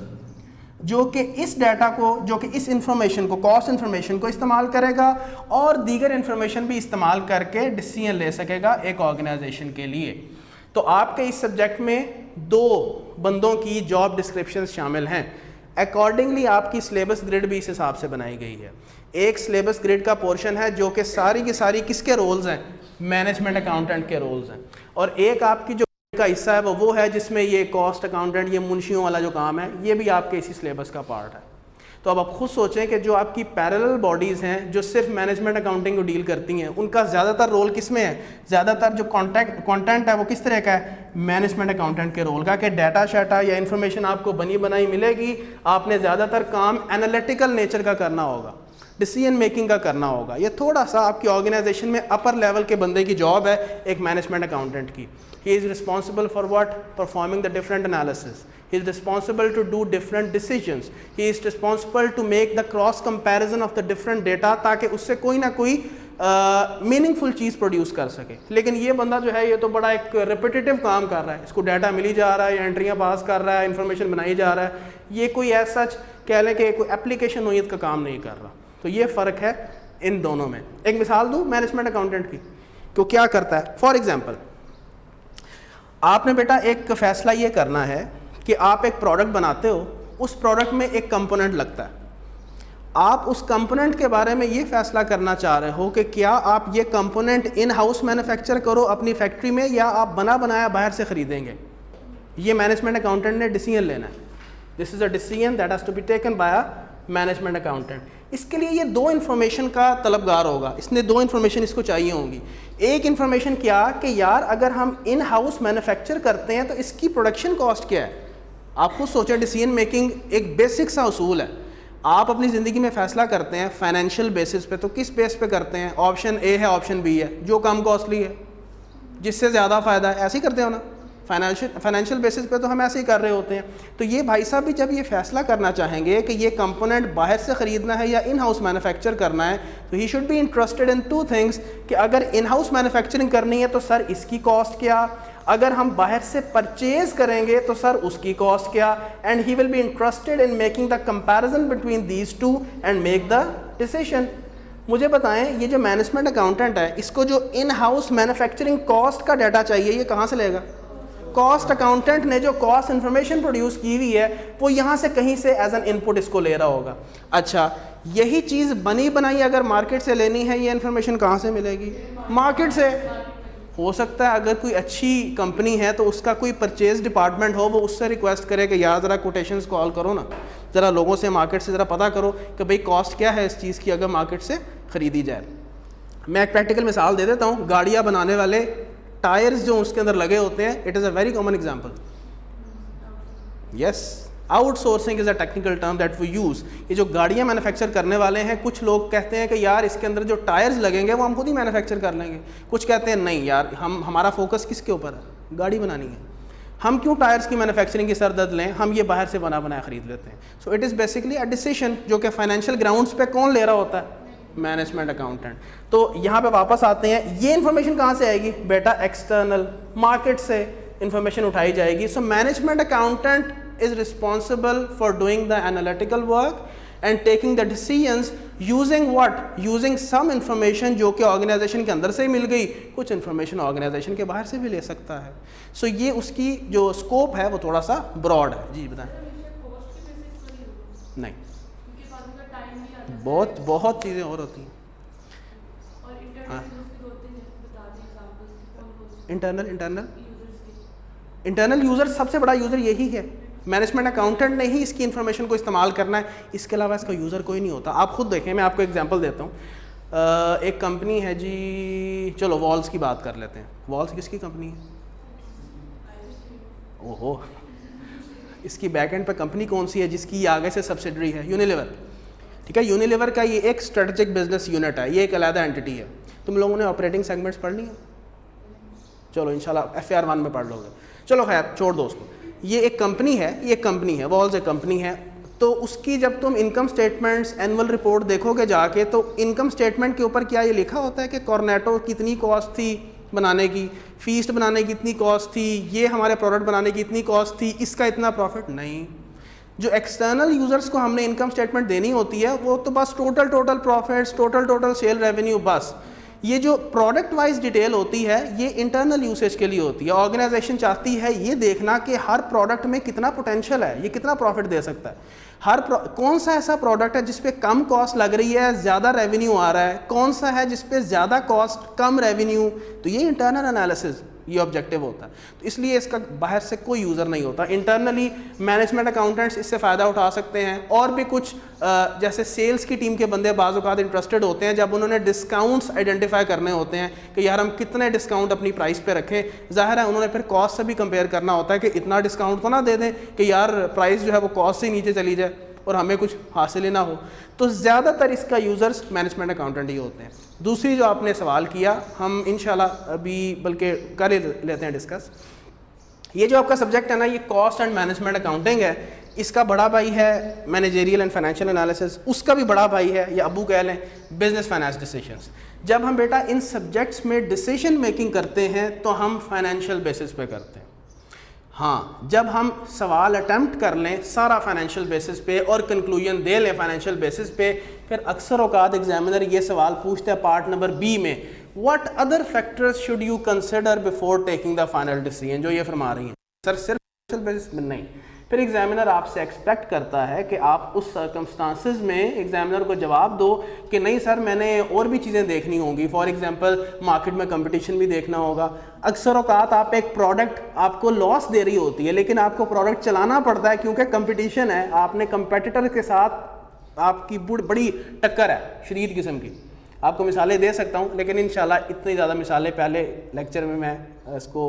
जो कि इस डाटा को, जो कि इस इंफॉर्मेशन को, कॉस्ट इंफॉर्मेशन को इस्तेमाल करेगा और दीगर इंफॉर्मेशन भी इस्तेमाल करके डिसीजन ले सकेगा एक ऑर्गेनाइजेशन के लिए। तो आपके इस सब्जेक्ट में 2 बंदों की जॉब डिस्क्रिप्शन शामिल हैं। अकॉर्डिंगली आपकी सिलेबस ग्रिड भी इस हिसाब से बनाई गई है। एक सिलेबस ग्रिड का पोर्शन है जो कि सारी की सारी किसके रोल्स हैं? मैनेजमेंट अकाउंटेंट के रोल्स हैं। और एक आपकी जो का हिस्सा है वो है जिसमें ये कॉस्ट अकाउंटेंट, ये मुंशियों वाला जो काम है, ये भी आपके इसी सिलेबस का पार्ट है। तो अब आप खुद सोचें कि जो आपकी पैरेलल बॉडीज़ हैं जो सिर्फ मैनेजमेंट अकाउंटिंग को डील करती हैं, उनका ज़्यादातर रोल किस में है? ज़्यादातर जो कंटेंट है वो किस तरह का है? मैनेजमेंट अकाउंटेंट के रोल का, कि डाटा शाटा या इन्फॉर्मेशन आपको बनी बनाई मिलेगी, आपने ज़्यादातर काम एनालिटिकल नेचर का करना होगा, डिसीजन मेकिंग का करना होगा। ये थोड़ा सा आपकी ऑर्गेनाइजेशन में अपर लेवल के बंदे की जॉब है एक मैनेजमेंट अकाउंटेंट की। He is responsible for what? Performing the different analysis. He is responsible to do different decisions. He is responsible to make the cross comparison of the different data, ताकि उससे कोई ना कोई meaningful चीज़ produce कर सके। लेकिन ये बंदा जो है ये तो बड़ा एक रिपीटेटिव काम कर रहा है, इसको डाटा मिली जा रहा है, एंट्रियाँ पास कर रहा है, इन्फॉर्मेशन बनाई जा रहा है, ये कोई ऐसा कह लें कि कोई एप्लीकेशन नोयत का काम नहीं कर रहा। तो ये फ़र्क है इन दोनों में। एक मिसाल दूँ मैनेजमेंट अकाउंटेंट की, तो क्या करता है? फॉर एग्जाम्पल आपने बेटा एक फ़ैसला ये करना है कि आप एक प्रोडक्ट बनाते हो, उस प्रोडक्ट में एक कंपोनेंट लगता है। आप उस कंपोनेंट के बारे में ये फैसला करना चाह रहे हो कि क्या आप ये कंपोनेंट इन हाउस मैन्युफैक्चर करो अपनी फैक्ट्री में, या आप बना बनाया बाहर से ख़रीदेंगे। ये मैनेजमेंट अकाउंटेंट ने डिसीजन लेना है। This is a decision that has to be taken by a management accountant. इसके लिए ये 2 इन्फॉर्मेशन का तलबगार होगा, इसने 2 इन्फॉर्मेशन इसको चाहिए होंगी। एक इन्फॉर्मेशन क्या कि यार अगर हम इन हाउस मैन्युफैक्चर करते हैं तो इसकी प्रोडक्शन कॉस्ट क्या है, आप खुद सोचें, डिसीजन मेकिंग एक बेसिक सा उसूल है। आप अपनी ज़िंदगी में फ़ैसला करते हैं फाइनेंशियल बेसिस पे, तो किस बेस पे करते हैं? ऑप्शन ए है, ऑप्शन बी है, जो कम कॉस्टली है, जिससे ज़्यादा फ़ायदा है, ऐसे ही करते हो ना। फाइनेंशियल बेसिस पे तो हम ऐसे ही कर रहे होते हैं। तो ये भाई साहब भी जब ये फैसला करना चाहेंगे कि ये कंपोनेंट बाहर से ख़रीदना है या इन हाउस मैन्युफैक्चर करना है, तो he should be interested in two things कि अगर इन हाउस मैन्युफैक्चरिंग करनी है तो सर इसकी कॉस्ट क्या, अगर हम बाहर से परचेज करेंगे तो सर उसकी कॉस्ट क्या, and he will be interested in making the comparison between these two and make the decision. मुझे बताएं, ये जो मैनेजमेंट अकाउंटेंट है, इसको जो इन हाउस मैन्युफैक्चरिंग कॉस्ट का डाटा चाहिए, ये कहाँ से लेगा? कॉस्ट अकाउंटेंट ने जो कॉस्ट इन्फॉर्मेशन प्रोड्यूस की हुई है वो यहाँ से कहीं से एज एन इनपुट इसको ले रहा होगा। अच्छा, यही चीज़ बनी बनाई अगर मार्केट से लेनी है, ये इन्फॉर्मेशन कहाँ से मिलेगी? मार्केट से। हो सकता है अगर कोई अच्छी कंपनी है तो उसका कोई परचेज डिपार्टमेंट हो, वो उससे रिक्वेस्ट करे कि यार ज़रा कोटेशंस कॉल करो ना, ज़रा लोगों से मार्केट से ज़रा पता करो कि भाई कॉस्ट क्या है इस चीज़ की अगर मार्केट से ख़रीदी जाए। मैं एक प्रैक्टिकल मिसाल दे देता हूँ। गाड़ियाँ बनाने वाले टायर्स जो उसके अंदर लगे होते हैं, it is a very common example. Yes, outsourcing is a technical term that we use. ये जो गाड़ियाँ मैन्युफैक्चर करने वाले हैं, कुछ लोग कहते हैं कि यार इसके अंदर जो टायर्स लगेंगे वो हम खुद ही मैन्युफैक्चर कर लेंगे। कुछ कहते हैं नहीं यार, हमारा फोकस किसके ऊपर है? गाड़ी बनानी है, हम क्यों टायर्स की मैन्युफैक्चरिंग की सरदर्द लें, हम ये बाहर से बना बनाया ख़रीद लेते हैं। So it is basically a decision जो कि फाइनेंशियल ग्राउंड्स पे कौन ले रहा होता है? Management accountant. तो यहाँ पे वापस आते हैं, ये इन्फॉर्मेशन कहाँ से आएगी बेटा? एक्सटर्नल मार्केट से इन्फॉर्मेशन उठाई जाएगी। So management accountant is responsible for doing the analytical work and taking the decisions using what? Using some information जो कि ऑर्गेनाइजेशन के अंदर से ही मिल गई, कुछ इन्फॉर्मेशन ऑर्गेनाइजेशन के बाहर से भी ले सकता है। सो ये उसकी जो स्कोप है वो थोड़ा सा ब्रॉड है। जी बताएं। नहीं, बहुत चीज़ें और होती हैं। इंटरनल यूज़र सबसे बड़ा यूज़र यही है। मैनेजमेंट अकाउंटेंट ने ही इसकी इन्फॉर्मेशन को इस्तेमाल करना है, इसके अलावा इसका यूज़र कोई नहीं होता। आप खुद देखें, मैं आपको एग्जांपल देता हूँ। एक कंपनी है जी, चलो वॉल्स की बात कर लेते हैं। वॉल्स किसकी कंपनी है? ओहो, इसकी बैक एंड पे कंपनी कौन सी है जिसकी आगे से सब्सिडरी है? यूनिलीवर। ठीक है, यूनिलीवर का ये एक स्ट्रेटेजिक बिजनेस यूनिट है, ये एक अलग एंटिटी है। तुम लोगों ने ऑपरेटिंग सेगमेंट्स पढ़ ली है? चलो इंशाल्लाह FAR 1 में पढ़ लोगे। चलो खैर छोड़ दो उसको। ये एक कंपनी है, ये एक कंपनी है, वॉल्स एक कंपनी है। तो उसकी जब तुम इनकम स्टेटमेंट्स, एनुअल रिपोर्ट देखोगे जाके, तो इनकम स्टेटमेंट के ऊपर क्या ये लिखा होता है कि कॉर्नेटो कितनी कॉस्ट थी बनाने की, फीस्ट बनाने की इतनी कॉस्ट थी, ये हमारे प्रोडक्ट बनाने की इतनी कॉस्ट थी, इसका इतना प्रॉफिट? नहीं। जो एक्सटर्नल यूज़र्स को हमने इनकम स्टेटमेंट देनी होती है वो तो बस total profits, total sale revenue, बस। ये जो प्रोडक्ट वाइज डिटेल होती है ये इंटरनल यूसेज के लिए होती है। ऑर्गेनाइजेशन चाहती है ये देखना कि हर प्रोडक्ट में कितना पोटेंशियल है, ये कितना प्रॉफिट दे सकता है, कौन सा ऐसा प्रोडक्ट है जिस पे कम कॉस्ट लग रही है, ज़्यादा रेवेन्यू आ रहा है, कौन सा है जिस पे ज़्यादा कॉस्ट कम रेवेन्यू। तो ये इंटरनल एनालिसिस, ये ऑब्जेक्टिव होता है। तो इसलिए इसका बाहर से कोई यूज़र नहीं होता। इंटरनली मैनेजमेंट अकाउंटेंट्स इससे फ़ायदा उठा सकते हैं। और भी कुछ जैसे सेल्स की टीम के बंदे बाज़ औक़ात इंटरेस्टेड होते हैं जब उन्होंने डिस्काउंट्स आइडेंटिफाई करने होते हैं कि यार हम कितने डिस्काउंट अपनी प्राइस पे रखें। ज़ाहिर है उन्होंने फिर कॉस्ट से भी कंपेयर करना होता है कि इतना डिस्काउंट तो ना दे दें कि यार प्राइस जो है वो कॉस्ट से नीचे चली जाए और हमें कुछ हासिल ही ना हो। तो ज़्यादातर इसका यूज़र्स मैनेजमेंट अकाउंटेंट ही होते हैं। दूसरी जो आपने सवाल किया, हम इंशाल्लाह अभी बल्कि कर ही लेते हैं डिस्कस। ये जो आपका सब्जेक्ट है ना, ये कॉस्ट एंड मैनेजमेंट अकाउंटिंग है। इसका बड़ा भाई है मैनेजेरियल एंड फाइनेंशियल एनालिसिस, उसका भी बड़ा भाई है या अबू कह लें बिजनेस फाइनेंस डिसीजंस। जब हम बेटा इन सब्जेक्ट्स में डिसीजन मेकिंग करते हैं तो हम फाइनेंशियल बेसिस पे करते हैं। हाँ, जब हम सवाल अटैम्प्ट कर लें सारा फाइनेंशियल बेसिस पे और कंक्लूजन दे लें फाइनेंशियल बेसिस पे, फिर अक्सर औकात एग्जामिनर ये सवाल पूछते हैं पार्ट नंबर B में, what other factors should you consider before taking the final decision, जो ये फरमा रही हैं सर सिर्फ फाइनेंशियल बेसिस में नहीं। फिर एग्जामिनर आपसे एक्सपेक्ट करता है कि आप उस सर्कमस्टांसिस में एग्जामिनर को जवाब दो कि नहीं सर मैंने और भी चीज़ें देखनी होंगी। फॉर एग्जांपल मार्केट में कंपटीशन भी देखना होगा। अक्सर औकात आप एक प्रोडक्ट आपको लॉस दे रही होती है लेकिन आपको प्रोडक्ट चलाना पड़ता है क्योंकि कंपटीशन है, आपने कंपेटिटर के साथ आपकी बड़ी टक्कर है शदीद किस्म की। आपको मिसालें दे सकता हूँ, लेकिन इंशाल्लाह इतनी ज़्यादा मिसालें पहले लेक्चर में मैं इसको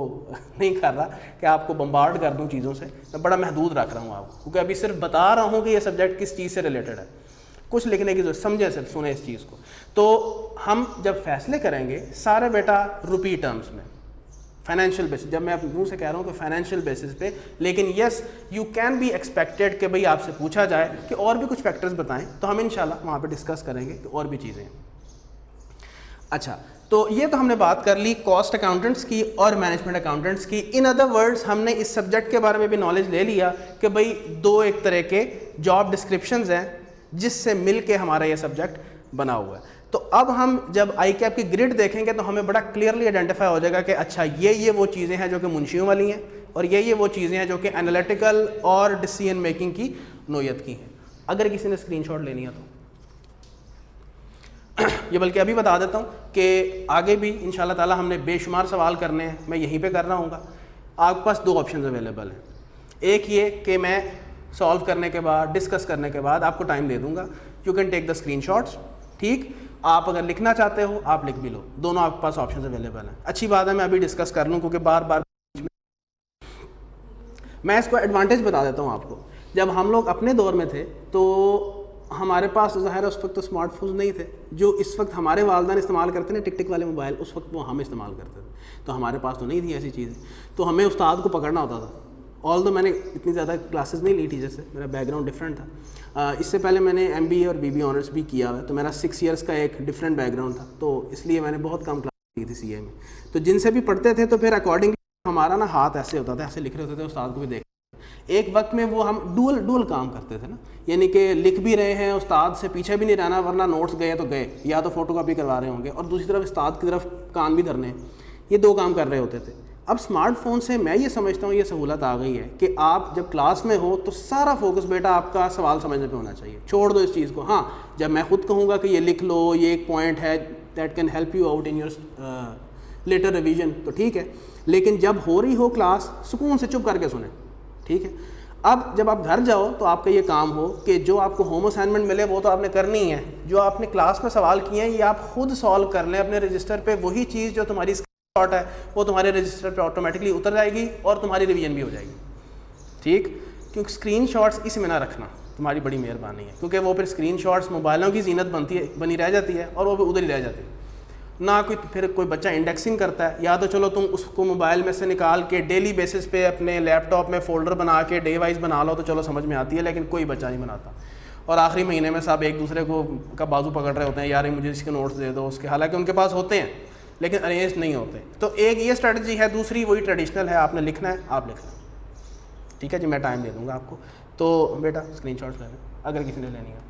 नहीं कर रहा कि आपको बम्बार्ड कर दूँ चीज़ों से। मैं बड़ा महदूद रख रहा हूँ आपको, क्योंकि अभी सिर्फ बता रहा हूँ कि ये सब्जेक्ट किस चीज़ से रिलेटेड है। कुछ लिखने की जरूरत, समझे, सिर्फ सुने इस चीज़ को। तो हम जब फैसले करेंगे सारे बेटा रुपी टर्म्स में, फाइनेंशियल बेसिस, जब मैं अपने मुंह से कह रहा हूँ कि फाइनेंशियल बेसिस पे, लेकिन yes you can be expected कि भाई आपसे पूछा जाए कि और भी कुछ फैक्टर्स बताएं, तो हम इंशाल्लाह वहाँ पे डिस्कस करेंगे कि और भी चीज़ें। अच्छा, तो ये तो हमने बात कर ली कॉस्ट अकाउंटेंट्स की और मैनेजमेंट अकाउंटेंट्स की। इन अदर वर्ड्स हमने इस सब्जेक्ट के बारे में भी नॉलेज ले लिया कि भाई दो एक तरह के जॉब डिस्क्रिप्शंस हैं जिससे मिल के हमारा ये सब्जेक्ट बना हुआ है। तो अब हम जब आई कैप की ग्रिड देखेंगे तो हमें बड़ा क्लियरली आइडेंटिफाई हो जाएगा कि अच्छा ये वो चीज़ें हैं जो कि मुंशियों वाली हैं, और ये वो चीज़ें हैं जो कि एनालिटिकल और डिसीजन मेकिंग की नोयत की हैं। अगर किसी ने स्क्रीनशॉट लेनी है तो ये बल्कि अभी बता देता हूँ कि आगे भी इंशाल्लाह ताला हमने बेशुमार सवाल करने हैं, मैं यहीं पे कर रहा हूँगा। आपके पास दो ऑप्शन अवेलेबल हैं। एक ये कि मैं सॉल्व करने के बाद, डिस्कस करने के बाद आपको टाइम दे दूँगा, you can take the screenshots, ठीक। आप अगर लिखना चाहते हो आप लिख भी लो, दोनों आपके पास ऑप्शन अवेलेबल हैं। अच्छी बात है, मैं अभी डिस्कस कर लूँ क्योंकि बार बार मैं इसको एडवांटेज बता देता हूँ आपको। जब हम लोग अपने दौर में थे तो हमारे पास ज़ाहिर है उस वक्त तो स्मार्टफोन नहीं थे, जो इस वक्त हमारे वालिदैन इस्तेमाल करते हैं टिक टिक वाले मोबाइल, उस वक्त वो हम इस्तेमाल करते थे, तो हमारे पास तो नहीं थी ऐसी चीज़। तो हमें उस्ताद को पकड़ना होता था। ऑल दो मैंने इतनी ज़्यादा क्लासेस नहीं ली टीचर से, मेरा बैकग्राउंड डिफरेंट था। इससे पहले मैंने MBA और BBA ऑनर्स भी किया हुआ है, तो मेरा 6 ईयर्स का एक डिफरेंट बैकग्राउंड था, तो इसलिए मैंने बहुत कम क्लास की थी CA में। तो जिनसे भी पढ़ते थे तो फिर अकॉर्डिंगली हमारा ना हाथ ऐसे होता था, ऐसे लिख रहे होते थे, उस्ताद को भी देख एक वक्त में वो हम डुअल काम करते थे ना, यानी कि लिख भी रहे हैं, उस्ताद से पीछे भी नहीं रहना, वरना नोट्स गए तो गए, या तो फोटोकॉपी करवा रहे होंगे और दूसरी तरफ उस्ताद की तरफ कान भी धरने, ये दो काम कर रहे होते थे। अब स्मार्टफोन से मैं ये समझता हूँ ये सहूलत आ गई है कि आप जब क्लास में हो तो सारा फोकस बेटा आपका सवाल समझने पे होना चाहिए, छोड़ दो इस चीज़ को। हाँ, जब मैं खुद कहूँगा कि ये लिख लो, ये एक पॉइंट है that can help you out in your later revision, तो ठीक है, लेकिन जब हो रही हो क्लास सुकून से चुप करके सुने, ठीक है। अब जब आप घर जाओ तो आपका ये काम हो कि जो आपको होम असाइनमेंट मिले वो तो आपने करनी है, जो आपने क्लास में सवाल किए हैं ये आप खुद सॉल्व कर लें अपने रजिस्टर पे। वही चीज़ जो तुम्हारी स्क्रीनशॉट है वो तुम्हारे रजिस्टर पे ऑटोमेटिकली उतर जाएगी और तुम्हारी रिवीजन भी हो जाएगी, ठीक। क्योंकि स्क्रीनशॉट्स इसमें ना रखना तुम्हारी बड़ी मेहरबानी है, क्योंकि वो फिर स्क्रीनशॉट्स मोबाइलों की जीनत बनी रह जाती है और वो भी उधर ही रह जाती है ना। फिर कोई बच्चा इंडेक्सिंग करता है, या तो चलो तुम उसको मोबाइल में से निकाल के डेली बेसिस पे अपने लैपटॉप में फ़ोल्डर बना के डे वाइज बना लो तो चलो समझ में आती है, लेकिन कोई बच्चा नहीं बनाता। और आखिरी महीने में सब एक दूसरे को का बाजू पकड़ रहे होते हैं, यार मुझे इसके नोट्स दे दो उसके, हालांकि उनके पास होते हैं लेकिन अरेंज नहीं होते। तो एक ये स्ट्रेटजी है, दूसरी वही ट्रेडिशनल है, आपने लिखना है आप लिखना, ठीक है जी। मैं टाइम दे दूँगा आपको, तो बेटा स्क्रीनशॉट्स ले लें अगर किसी ने लेनी है।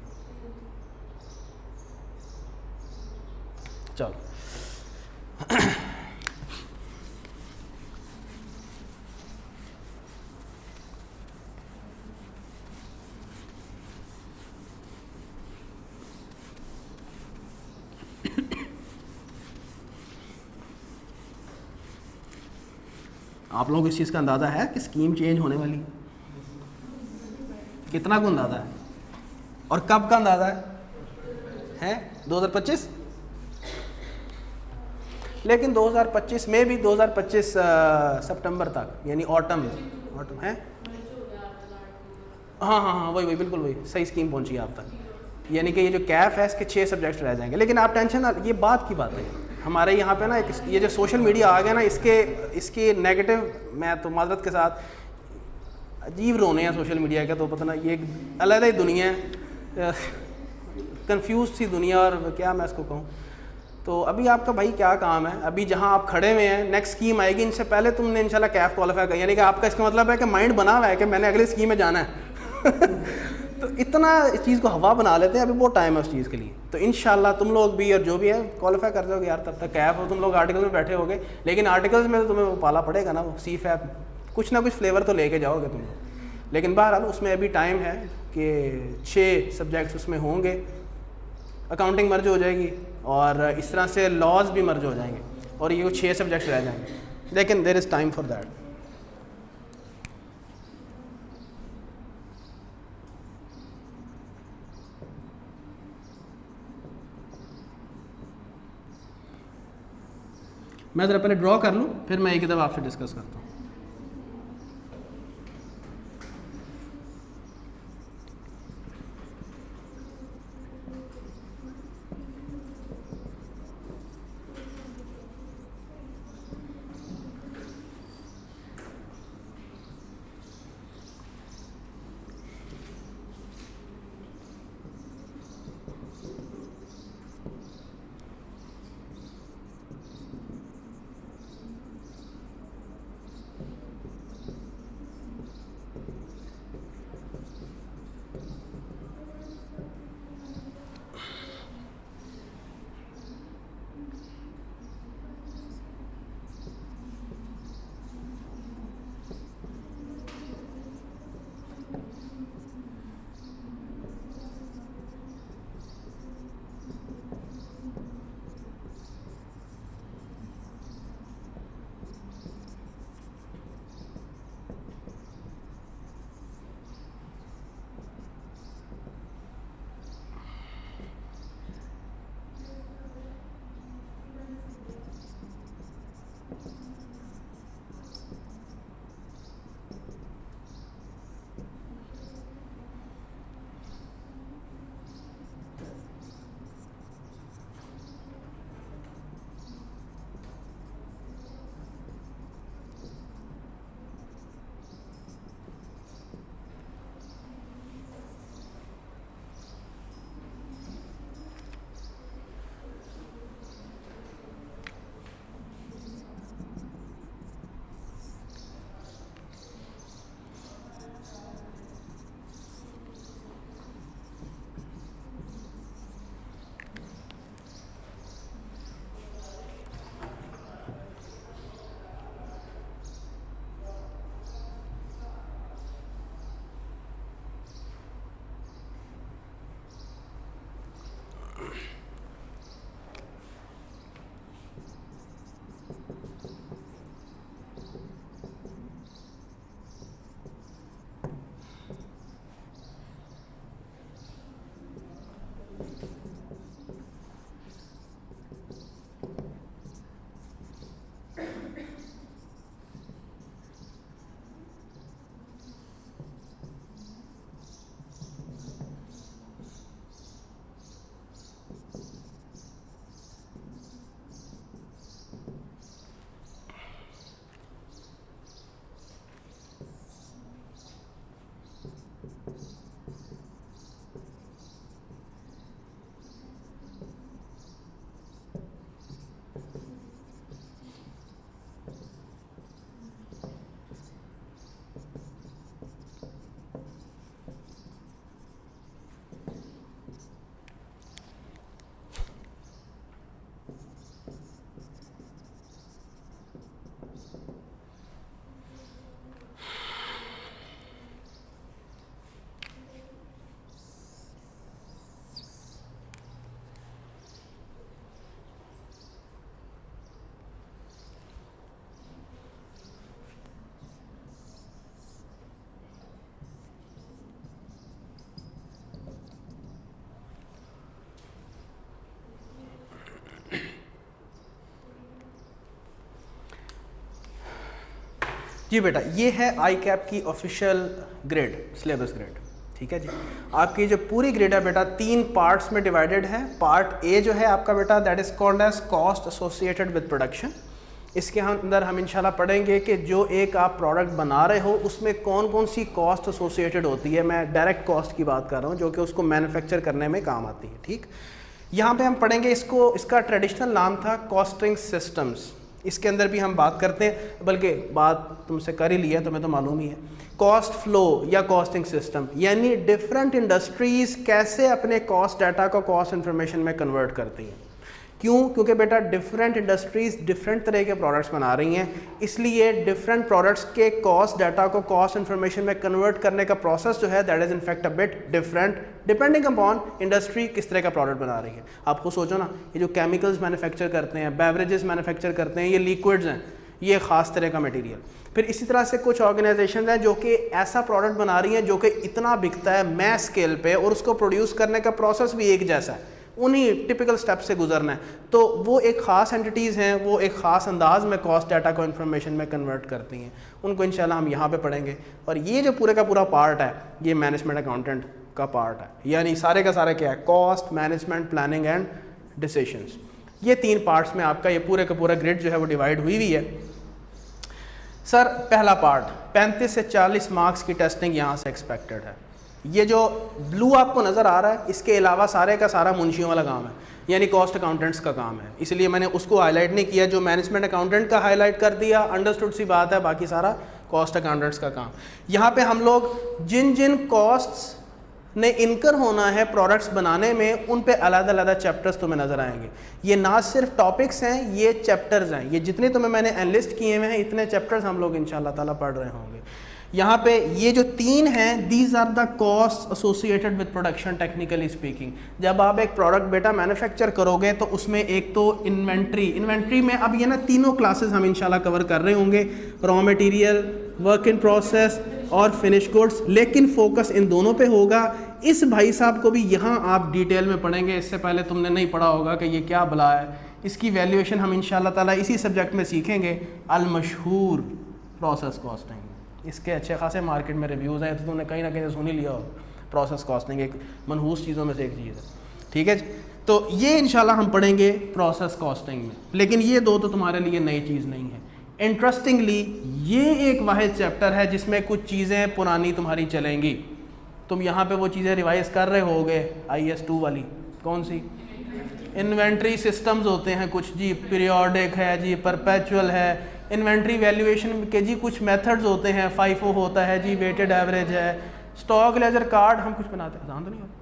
चलो आप लोगों को इस चीज़ का अंदाज़ा है कि स्कीम चेंज होने वाली है? कितना को अंदाज़ा है और कब का अंदाज़ा है 2025? लेकिन 2025 में भी 2025 सितंबर तक, यानी ऑटम है। हाँ वही बिल्कुल वही सही स्कीम पहुंची है आप तक, यानी कि ये जो कैफ है इसके 6 सब्जेक्ट्स रह जाएंगे। लेकिन आप टेंशन ना, ये बात की बात है हमारे यहाँ पे ना, ये जो सोशल मीडिया आ गया ना, इसके नेगेटिव, मैं तो माजरत के साथ अजीब रोने हैं सोशल मीडिया के, तो पता ना ये अलग ही दुनिया है, कंफ्यूज सी दुनिया, और क्या मैं इसको कहूँ। तो अभी आपका भाई क्या काम है, अभी जहाँ आप खड़े हुए हैं नेक्स्ट स्कीम आएगी, इनसे पहले तुमने इंशाल्लाह कैफ क्वालिफाई कर, यानी कि आपका इसका मतलब है कि माइंड बना हुआ है कि मैंने अगली स्कीम में जाना है तो इतना इस चीज़ को हवा बना लेते हैं, अभी बहुत टाइम है उस चीज़ के लिए। तो इंशाल्लाह तुम लोग भी और जो भी है क्वालिफाई कर जाओगे यार, तब तक कैफ हो, तुम लोग आर्टिकल में बैठे होगे, लेकिन आर्टिकल्स में तो तुम्हें वो पाला पड़ेगा ना, वो CFAP कुछ ना कुछ फ्लेवर तो लेके जाओगे तुम लोग। लेकिन बहरहाल उसमें अभी टाइम है कि 6 सब्जेक्ट्स उसमें होंगे, अकाउंटिंग मर्ज हो जाएगी और इस तरह से लॉज भी मर्ज हो जाएंगे और ये 6 सब्जेक्ट्स रह जाएंगे, लेकिन there is time for that. मैं ज़रा पहले ड्रॉ कर लूँ, फिर मैं एक दफ़ा आपसे डिस्कस करता हूँ। जी बेटा, ये है आई कैप की ऑफिशियल ग्रेड, सिलेबस ग्रेड, ठीक है जी। आपकी जो पूरी ग्रेड है बेटा 3 पार्ट्स में डिवाइडेड है। पार्ट ए जो है आपका बेटा that is called as cost associated with production. इसके अंदर हम इंशाल्लाह पढ़ेंगे कि जो एक आप प्रोडक्ट बना रहे हो उसमें कौन कौन सी कॉस्ट एसोसिएटेड होती है। मैं डायरेक्ट कॉस्ट की बात कर रहा हूँ जो कि उसको मैन्युफैक्चर करने में काम आती है, ठीक। यहाँ पे हम पढ़ेंगे इसको, इसका ट्रेडिशनल नाम था कॉस्टिंग सिस्टम्स। इसके अंदर भी हम बात करते हैं, बल्कि बात तुमसे कर ही लिया, तुम्हें तो मालूम ही है। कॉस्ट फ्लो या कॉस्टिंग सिस्टम यानी डिफरेंट इंडस्ट्रीज़ कैसे अपने कॉस्ट डाटा को कॉस्ट इन्फॉर्मेशन में कन्वर्ट करती हैं। क्यों? क्योंकि बेटा डिफरेंट इंडस्ट्रीज़ डिफरेंट तरह के प्रोडक्ट्स बना रही हैं, इसलिए डिफरेंट प्रोडक्ट्स के कॉस्ट डाटा को कॉस्ट इन्फॉर्मेशन में कन्वर्ट करने का प्रोसेस जो है that is in fact a bit different depending upon industry किस तरह का प्रोडक्ट बना रही है। आप खुद सोचो ना, ये जो केमिकल्स मैन्युफैक्चर करते हैं, बेवरेजेस मैन्युफैक्चर करते हैं, ये लिक्विड्स हैं, ये ख़ास तरह का मटीरियल। फिर इसी तरह से कुछ ऑर्गेनाइजेशन हैं जो कि ऐसा प्रोडक्ट बना रही हैं जो कि इतना बिकता है मैस स्केल पे और उसको प्रोड्यूस करने का प्रोसेस भी एक जैसा है। उन्हीं टिपिकल स्टेप से गुजरना है। तो वो एक ख़ास एंटिटीज़ हैं, वो एक ख़ास अंदाज में कॉस्ट डाटा को इन्फॉर्मेशन में कन्वर्ट करती हैं, उनको इंशाल्लाह हम यहाँ पे पढ़ेंगे। और ये जो पूरे का पूरा पार्ट है ये मैनेजमेंट अकाउंटेंट का पार्ट है, यानी सारे का सारा क्या है, cost management planning and decisions. ये 3 पार्ट्स में आपका ये पूरे का पूरा ग्रिड जो है वो डिवाइड हुई हुई है। सर पहला पार्ट 35 से 40 मार्क्स की टेस्टिंग यहाँ से एक्सपेक्टेड है। ये जो ब्लू आपको नज़र आ रहा है इसके अलावा सारे का सारा मुंशियों वाला काम है, यानी कॉस्ट अकाउंटेंट्स का काम है, इसलिए मैंने उसको हाईलाइट नहीं किया। जो मैनेजमेंट अकाउंटेंट का हाईलाइट कर दिया, अंडरस्टूड सी बात है, बाकी सारा कॉस्ट अकाउंटेंट्स का काम। यहाँ पे हम लोग जिन जिन कॉस्ट्स ने इनकर होना है प्रोडक्ट्स बनाने में, उन पे अलग अलग चैप्टर्स तुम्हें नज़र आएंगे। ये ना सिर्फ टॉपिक्स हैं, ये चैप्टर्स हैं। ये जितने तुम्हें मैंने एनलिस्ट किए हुए हैं इतने चैप्टर्स हम लोग इंशाल्लाह ताला पढ़ रहे होंगे। यहाँ पे ये जो 3 हैं, these are the cost associated with production technically speaking. जब आप एक प्रोडक्ट बेटा मैन्युफैक्चर करोगे तो उसमें एक तो इन्वेंट्री में, अब ये ना तीनों क्लासेस हम इंशाल्लाह कवर कर रहे होंगे, raw material, work in process और फिनिश गुड्स, लेकिन फोकस इन दोनों पे होगा। इस भाई साहब को भी यहाँ आप डिटेल में पढ़ेंगे, इससे पहले तुमने नहीं पढ़ा होगा कि ये क्या भला है। इसकी वैल्यूएशन हम इंशाल्लाह ताला इसी सब्जेक्ट में सीखेंगे, अल मशहूर प्रोसेस कॉस्टिंग। इसके अच्छे खासे मार्केट में रिव्यूज़ हैं, तो तुमने कहीं ना कहीं सुन ही लिया हो। प्रोसेस कॉस्टिंग एक मनहूस चीज़ों में से एक चीज़ है, ठीक है। तो ये इंशाल्लाह हम पढ़ेंगे प्रोसेस कॉस्टिंग में, लेकिन ये 2 तो तुम्हारे लिए नई चीज़ नहीं है। इंटरेस्टिंगली ये एक वाहिद चैप्टर है जिसमें कुछ चीज़ें पुरानी तुम्हारी चलेंगी। तुम यहाँ पे वो चीज़ें रिवाइज कर रहे होगे, IS2 वाली, कौन सी? इन्वेंट्री सिस्टम्स होते हैं कुछ जी, पीरियोडिक है जी, परपेचुअल है। इन्वेंट्री वैल्यूएशन के जी कुछ मेथड्स होते हैं, FIFO होता है जी, वेटेड एवरेज है, स्टॉक लेजर कार्ड हम कुछ बनाते हैं, ध्यान तो नहीं होता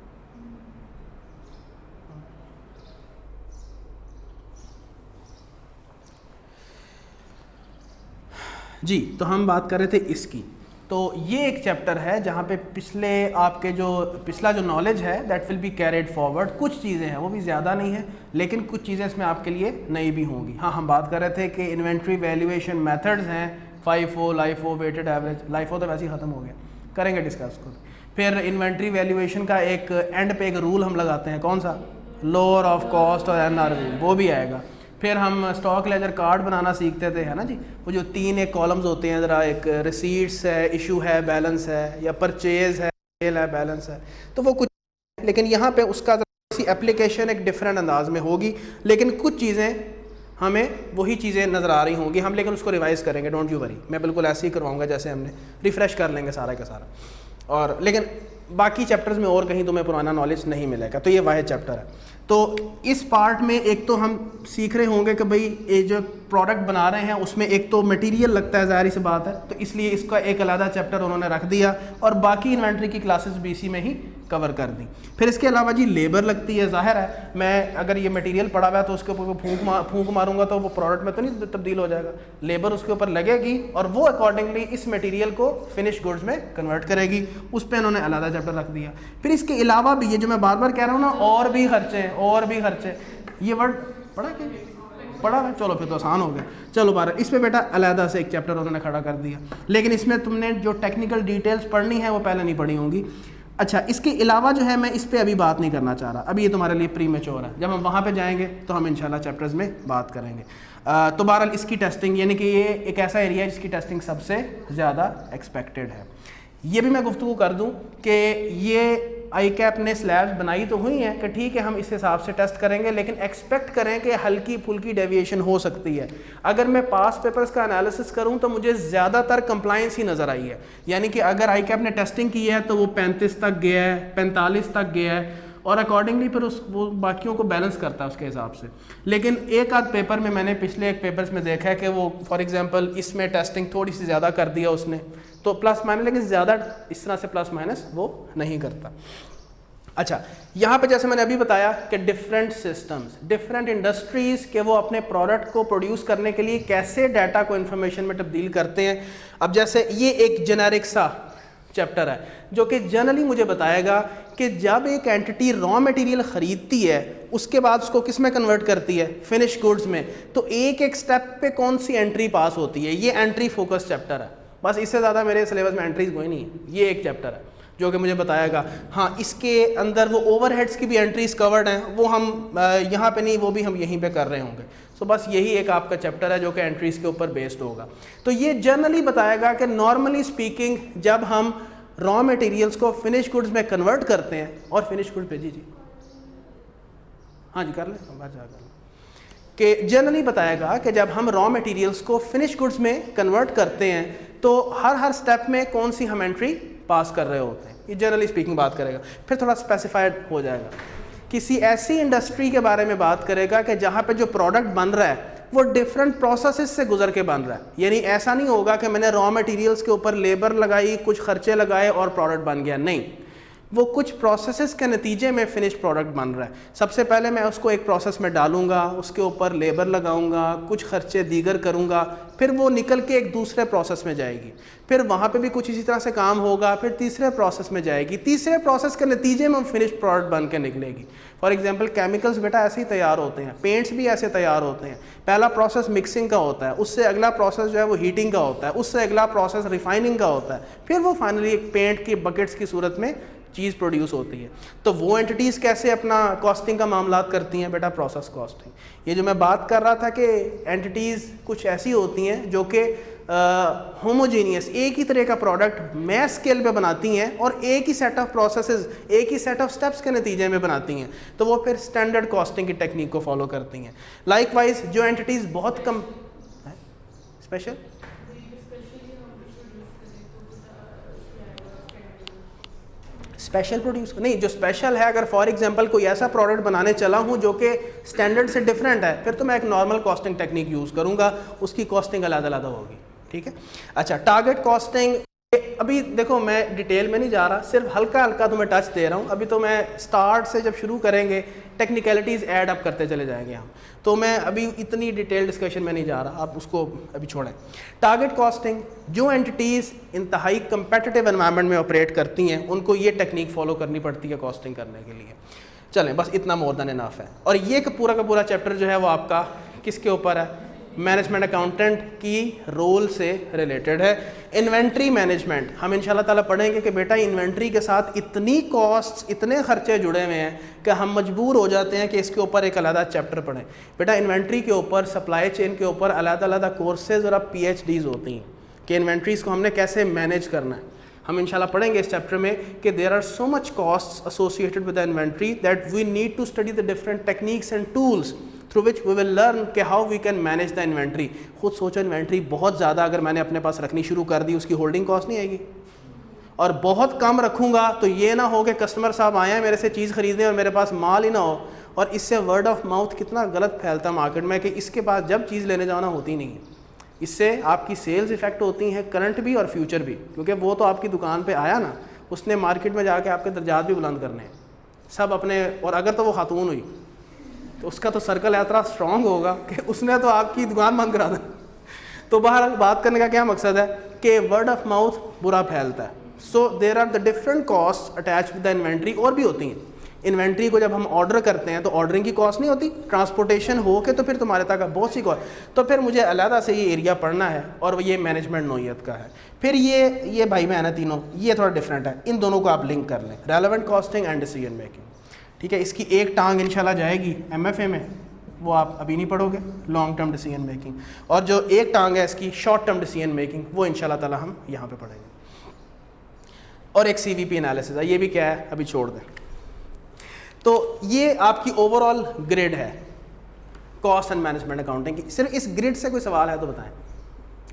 जी। तो हम बात कर रहे थे इसकी। तो ये एक चैप्टर है जहाँ पे पिछला जो नॉलेज है that will be carried forward. कुछ चीज़ें हैं, वो भी ज़्यादा नहीं है, लेकिन कुछ चीज़ें इसमें आपके लिए नई भी होंगी। हाँ, हम बात कर रहे थे कि इन्वेंट्री वैल्यूएशन मेथड्स हैं, FIFO, LIFO, weighted average. LIFO तो वैसे ही ख़त्म हो गया, करेंगे डिस्कस को। फिर इन्वेंट्री वैल्यूएशन का एक एंड पे एक रूल हम लगाते हैं, कौन सा? लोअर ऑफ कॉस्ट और NRV, वो भी आएगा। फिर हम स्टॉक लेजर कार्ड बनाना सीखते थे, है ना जी। वो जो 3 एक कॉलम्स होते हैं, ज़रा एक रिसीट्स है, इशू है, बैलेंस है, या परचेज है, सेल है, बैलेंस है, तो वो कुछ, लेकिन यहाँ पे उसका एप्लीकेशन एक डिफरेंट अंदाज में होगी, लेकिन कुछ चीज़ें हमें वही चीज़ें नज़र आ रही होंगी हम, लेकिन उसको रिवाइज करेंगे, डोंट यू वरी। मैं बिल्कुल ऐसे ही करवाऊँगा जैसे हमने, रिफ़्रेश कर लेंगे सारा का सारा। और लेकिन बाकी चैप्टर्स में और कहीं तुम्हें पुराना नॉलेज नहीं मिलेगा। तो ये वाहिद चैप्टर है। तो इस पार्ट में एक तो हम सीख रहे होंगे कि भाई ये जो प्रोडक्ट बना रहे हैं उसमें एक तो मटेरियल लगता है, ज़ाहिर सी बात है, तो इसलिए इसका एक अलग चैप्टर उन्होंने रख दिया, और बाकी इन्वेंट्री की क्लासेस भी इसी में ही कवर कर दी। फिर इसके अलावा जी लेबर लगती है, ज़ाहिर है मैं अगर ये मटेरियल पड़ा हुआ है तो उसके ऊपर फूंक मारूंगा तो वो प्रोडक्ट में तो नहीं तब्दील हो जाएगा, लेबर उसके ऊपर लगेगी और वो अकॉर्डिंगली इस मटेरियल को फिनिश गुड्स में कन्वर्ट करेगी। उस पर इन्होंने अलग चैप्टर रख दिया। फिर इसके अलावा भी ये जो मैं बार बार कह रहा हूँ ना, और भी खर्चे, ये वर्ड पढ़ा है, चलो फिर तो आसान हो गया। चलो बारह, इस पे बेटा अलहदा से एक चैप्टर उन्होंने खड़ा कर दिया, लेकिन इसमें तुमने जो टेक्निकल डिटेल्स पढ़नी है वो पहले नहीं पढ़ी होंगी। अच्छा, इसके अलावा जो है मैं इस पे अभी बात नहीं करना चाह रहा, अभी ये तुम्हारे लिए प्री मैच्योर है। जब हम वहाँ पे जाएंगे तो हम इंशाल्लाह चैप्टर्स में बात करेंगे। तो बहरहाल इसकी टेस्टिंग, यानी कि ये एक ऐसा एरिया है जिसकी टेस्टिंग सबसे ज़्यादा एक्सपेक्टेड है। ये भी मैं गुफ्तगू कर दूं कि ये ICAP ने स्लैब्स बनाई तो हुई हैं कि ठीक है हम इस हिसाब से टेस्ट करेंगे, लेकिन एक्सपेक्ट करें कि हल्की फुल्की डेविएशन हो सकती है। अगर मैं पास पेपर्स का एनालिसिस करूं तो मुझे ज़्यादातर कंप्लायंस ही नज़र आई है, यानी कि अगर ICAP ने टेस्टिंग की है तो वो 35 तक गया है, 45 तक गया है, और अकॉर्डिंगली फिर वो बाकियों को बैलेंस करता है उसके हिसाब से। लेकिन एक आध पेपर में मैंने पिछले एक पेपर्स में देखा है कि वो फॉर एग्जांपल इसमें टेस्टिंग थोड़ी सी ज़्यादा कर दिया उसने, तो प्लस माइनस, लेकिन ज़्यादा इस तरह से प्लस माइनस वो नहीं करता। अच्छा, यहाँ पे जैसे मैंने अभी बताया कि डिफरेंट सिस्टम्स, डिफरेंट इंडस्ट्रीज़ के वो अपने प्रोडक्ट को प्रोड्यूस करने के लिए कैसे डाटा को इन्फॉर्मेशन में तब्दील करते हैं। अब जैसे ये एक जेनेरिक सा चैप्टर है जो कि जनरली मुझे बताएगा कि जब एक एंटिटी रॉ मटेरियल ख़रीदती है उसके बाद उसको किस में कन्वर्ट करती है, फिनिश गुड्स में, तो एक एक स्टेप पे कौन सी एंट्री पास होती है। ये एंट्री फोकस चैप्टर है, बस इससे ज़्यादा मेरे सिलेबस में एंट्रीज कोई नहीं है, ये एक चैप्टर है। जो कि मुझे बताएगा हाँ इसके अंदर वो ओवरहेड्स की भी एंट्रीज कवर्ड हैं, वो हम यहाँ पे नहीं, वो भी हम यहीं पे कर रहे होंगे। सो बस यही एक आपका चैप्टर है जो कि एंट्रीज के ऊपर बेस्ड होगा। तो ये जनरली बताएगा कि नॉर्मली स्पीकिंग जब हम रॉ मटेरियल्स को फिनिश गुड्स में कन्वर्ट करते हैं, और फिनिश गुड्स भेजी जी, हाँ जी कर लें, बाहर जा कर लें, कि जनरली बताएगा कि जब हम रॉ मटेरियल्स को फिनिश गुड्स में कन्वर्ट करते हैं तो हर स्टेप में कौन सी हम एंट्री पास कर रहे होते हैं, ये जनरली स्पीकिंग बात करेगा। फिर थोड़ा स्पेसिफाइड हो जाएगा, किसी ऐसी इंडस्ट्री के बारे में बात करेगा कि जहाँ पे जो प्रोडक्ट बन रहा है वो डिफरेंट प्रोसेसेस से गुजर के बन रहा है। यानी ऐसा नहीं होगा कि मैंने रॉ मटेरियल्स के ऊपर लेबर लगाई, कुछ खर्चे लगाए और प्रोडक्ट बन गया, नहीं, वो कुछ प्रोसेसेस के नतीजे में फिनिश प्रोडक्ट बन रहा है। सबसे पहले मैं उसको एक प्रोसेस में डालूंगा, उसके ऊपर लेबर लगाऊंगा, कुछ खर्चे दीगर करूंगा, फिर वो निकल के एक दूसरे प्रोसेस में जाएगी, फिर वहाँ पे भी कुछ इसी तरह से काम होगा, फिर तीसरे प्रोसेस में जाएगी, तीसरे प्रोसेस के नतीजे में फिनिश प्रोडक्ट बन के निकलेगी। फॉर एग्जांपल केमिकल्स बेटा ऐसे ही तैयार होते हैं, पेंट्स भी ऐसे तैयार होते हैं। पहला प्रोसेस मिक्सिंग का होता है, उससे अगला प्रोसेस जो है वो हीटिंग का होता है, उससे अगला प्रोसेस रिफाइनिंग का होता है, फिर वो फाइनली एक पेंट की बकेट्स की सूरत में चीज़ प्रोड्यूस होती है। तो वो एंटिटीज़ कैसे अपना कॉस्टिंग का मामला करती हैं बेटा, प्रोसेस कॉस्टिंग। ये जो मैं बात कर रहा था कि एंटिटीज़ कुछ ऐसी होती हैं जो कि होमोजीनियस एक ही तरह का प्रोडक्ट मैस स्केल पे बनाती हैं और एक ही सेट ऑफ प्रोसेसेस, एक ही सेट ऑफ स्टेप्स के नतीजे में बनाती हैं, तो वो फिर स्टैंडर्ड कॉस्टिंग की टेक्निक को फॉलो करती हैं। लाइकवाइज जो एंटिटीज़ बहुत कम स्पेशल स्पेशल प्रोड्यूस नहीं, जो स्पेशल है, अगर फॉर एग्जांपल कोई ऐसा प्रोडक्ट बनाने चला हूँ जो कि स्टैंडर्ड से डिफरेंट है, फिर तो मैं एक नॉर्मल कॉस्टिंग टेक्निक यूज़ करूँगा, उसकी कॉस्टिंग अलग-अलग होगी। ठीक है, अच्छा टारगेट कॉस्टिंग, अभी देखो मैं डिटेल में नहीं जा रहा, सिर्फ हल्का हल्का तुम्हें टच दे रहा हूँ। अभी तो मैं स्टार्ट से जब शुरू करेंगे टेक्निकलिटीज़ ऐड अप करते चले जाएंगे हम, तो मैं अभी इतनी डिटेल डिस्कशन में नहीं जा रहा, आप उसको अभी छोड़ें। टारगेट कॉस्टिंग, जो एंटिटीज़ इंतहाई कंपेटिटिव एनवायरनमेंट में ऑपरेट करती हैं उनको ये टेक्निक फॉलो करनी पड़ती है कॉस्टिंग करने के लिए। चलें, बस इतना मोर देन इनफ है। और ये पूरा का पूरा चैप्टर जो है वो आपका किसके ऊपर है, मैनेजमेंट अकाउंटेंट की रोल से रिलेटेड है। इन्वेंट्री मैनेजमेंट हम इंशाल्लाह ताला पढ़ेंगे कि बेटा इन्वेंट्री के साथ इतनी कॉस्ट्स, इतने खर्चे जुड़े हुए हैं कि हम मजबूर हो जाते हैं कि इसके ऊपर एक अलग चैप्टर पढ़ें। बेटा इन्वेंट्री के ऊपर, सप्लाई चेन के ऊपर अलग-अलग कोर्सेज और PhDs होती हैं कि इन्वेंट्रीज को हमने कैसे मैनेज करना है। हम इंशाल्लाह पढ़ेंगे इस चैप्टर में कि there are so much costs associated with the inventory that we need to study the different techniques and tools through which we will learn कि how we can manage the inventory. खुद सोचो inventory बहुत ज़्यादा अगर मैंने अपने पास रखनी शुरू कर दी, उसकी होल्डिंग कॉस्ट नहीं आएगी, और बहुत कम रखूँगा तो ये ना हो कि कस्टमर साहब आए हैं मेरे से चीज़ ख़रीदें और मेरे पास माल ही ना हो, और इससे वर्ड ऑफ माउथ कितना गलत फैलता है मार्केट में कि इसके पास जब चीज़ लेने जाना होती नहीं है। इससे आपकी सेल्स इफ़ेक्ट होती हैं, करंट भी और फ्यूचर भी, क्योंकि वो तो आपकी दुकान पे आया ना, उसने मार्केट में जाके आपके दर्जात भी बुलंद करने हैं सब अपने, और अगर तो वो खातून हुई तो उसका तो सर्कल इतना स्ट्रॉन्ग होगा कि उसने तो आपकी दुकान बंद करा दी। तो बाहर बात करने का क्या मकसद है कि वर्ड ऑफ माउथ बुरा फैलता है। So there are the different cost attach with the inventory, और भी होती हैं। इन्वेंट्री को जब हम ऑर्डर करते हैं तो ऑर्डरिंग की कॉस्ट नहीं होती, ट्रांसपोर्टेशन हो के तो फिर तुम्हारे तक बहुत सी कॉस्ट, तो फिर मुझे अलहदा से ये एरिया पढ़ना है और ये मैनेजमेंट नोयत का है। फिर ये भाई बहन है तीनों, ये थोड़ा डिफरेंट है, इन दोनों को आप लिंक कर लें, relevant costing and decision making. ठीक है, इसकी एक टांग इंशाल्लाह जाएगी MFA में, वो आप अभी नहीं पढ़ोगे, लॉन्ग टर्म डिसीजन मेकिंग, और जो एक टांग है इसकी शॉर्ट टर्म डिसीजन मेकिंग, वो इंशाल्लाह ताला हम यहाँ पे पढ़ेंगे। और एक CVP एनालिसिस है, ये भी क्या है अभी छोड़ दें। तो ये आपकी ओवरऑल ग्रिड है कॉस्ट एंड मैनेजमेंट अकाउंटिंग की। सिर्फ इस ग्रिड से कोई सवाल है तो बताएं।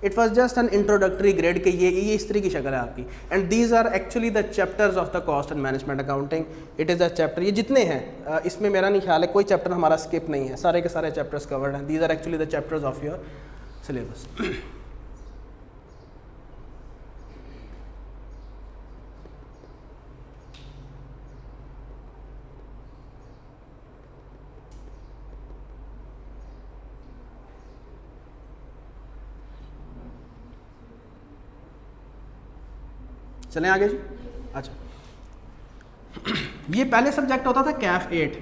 It was just an introductory grid कि ये इस तरह की शक्ल है आपकी, and these are actually the chapters of the cost and management accounting. It is a chapter, ये जितने हैं इसमें मेरा नहीं ख्याल है कोई चैप्टर हमारा स्किप नहीं है, सारे के सारे चैप्टर्स कवर्ड हैं। These are actually the chapters of your syllabus. चलें आगे जी। अच्छा, ये पहले सब्जेक्ट होता था कैफ 8।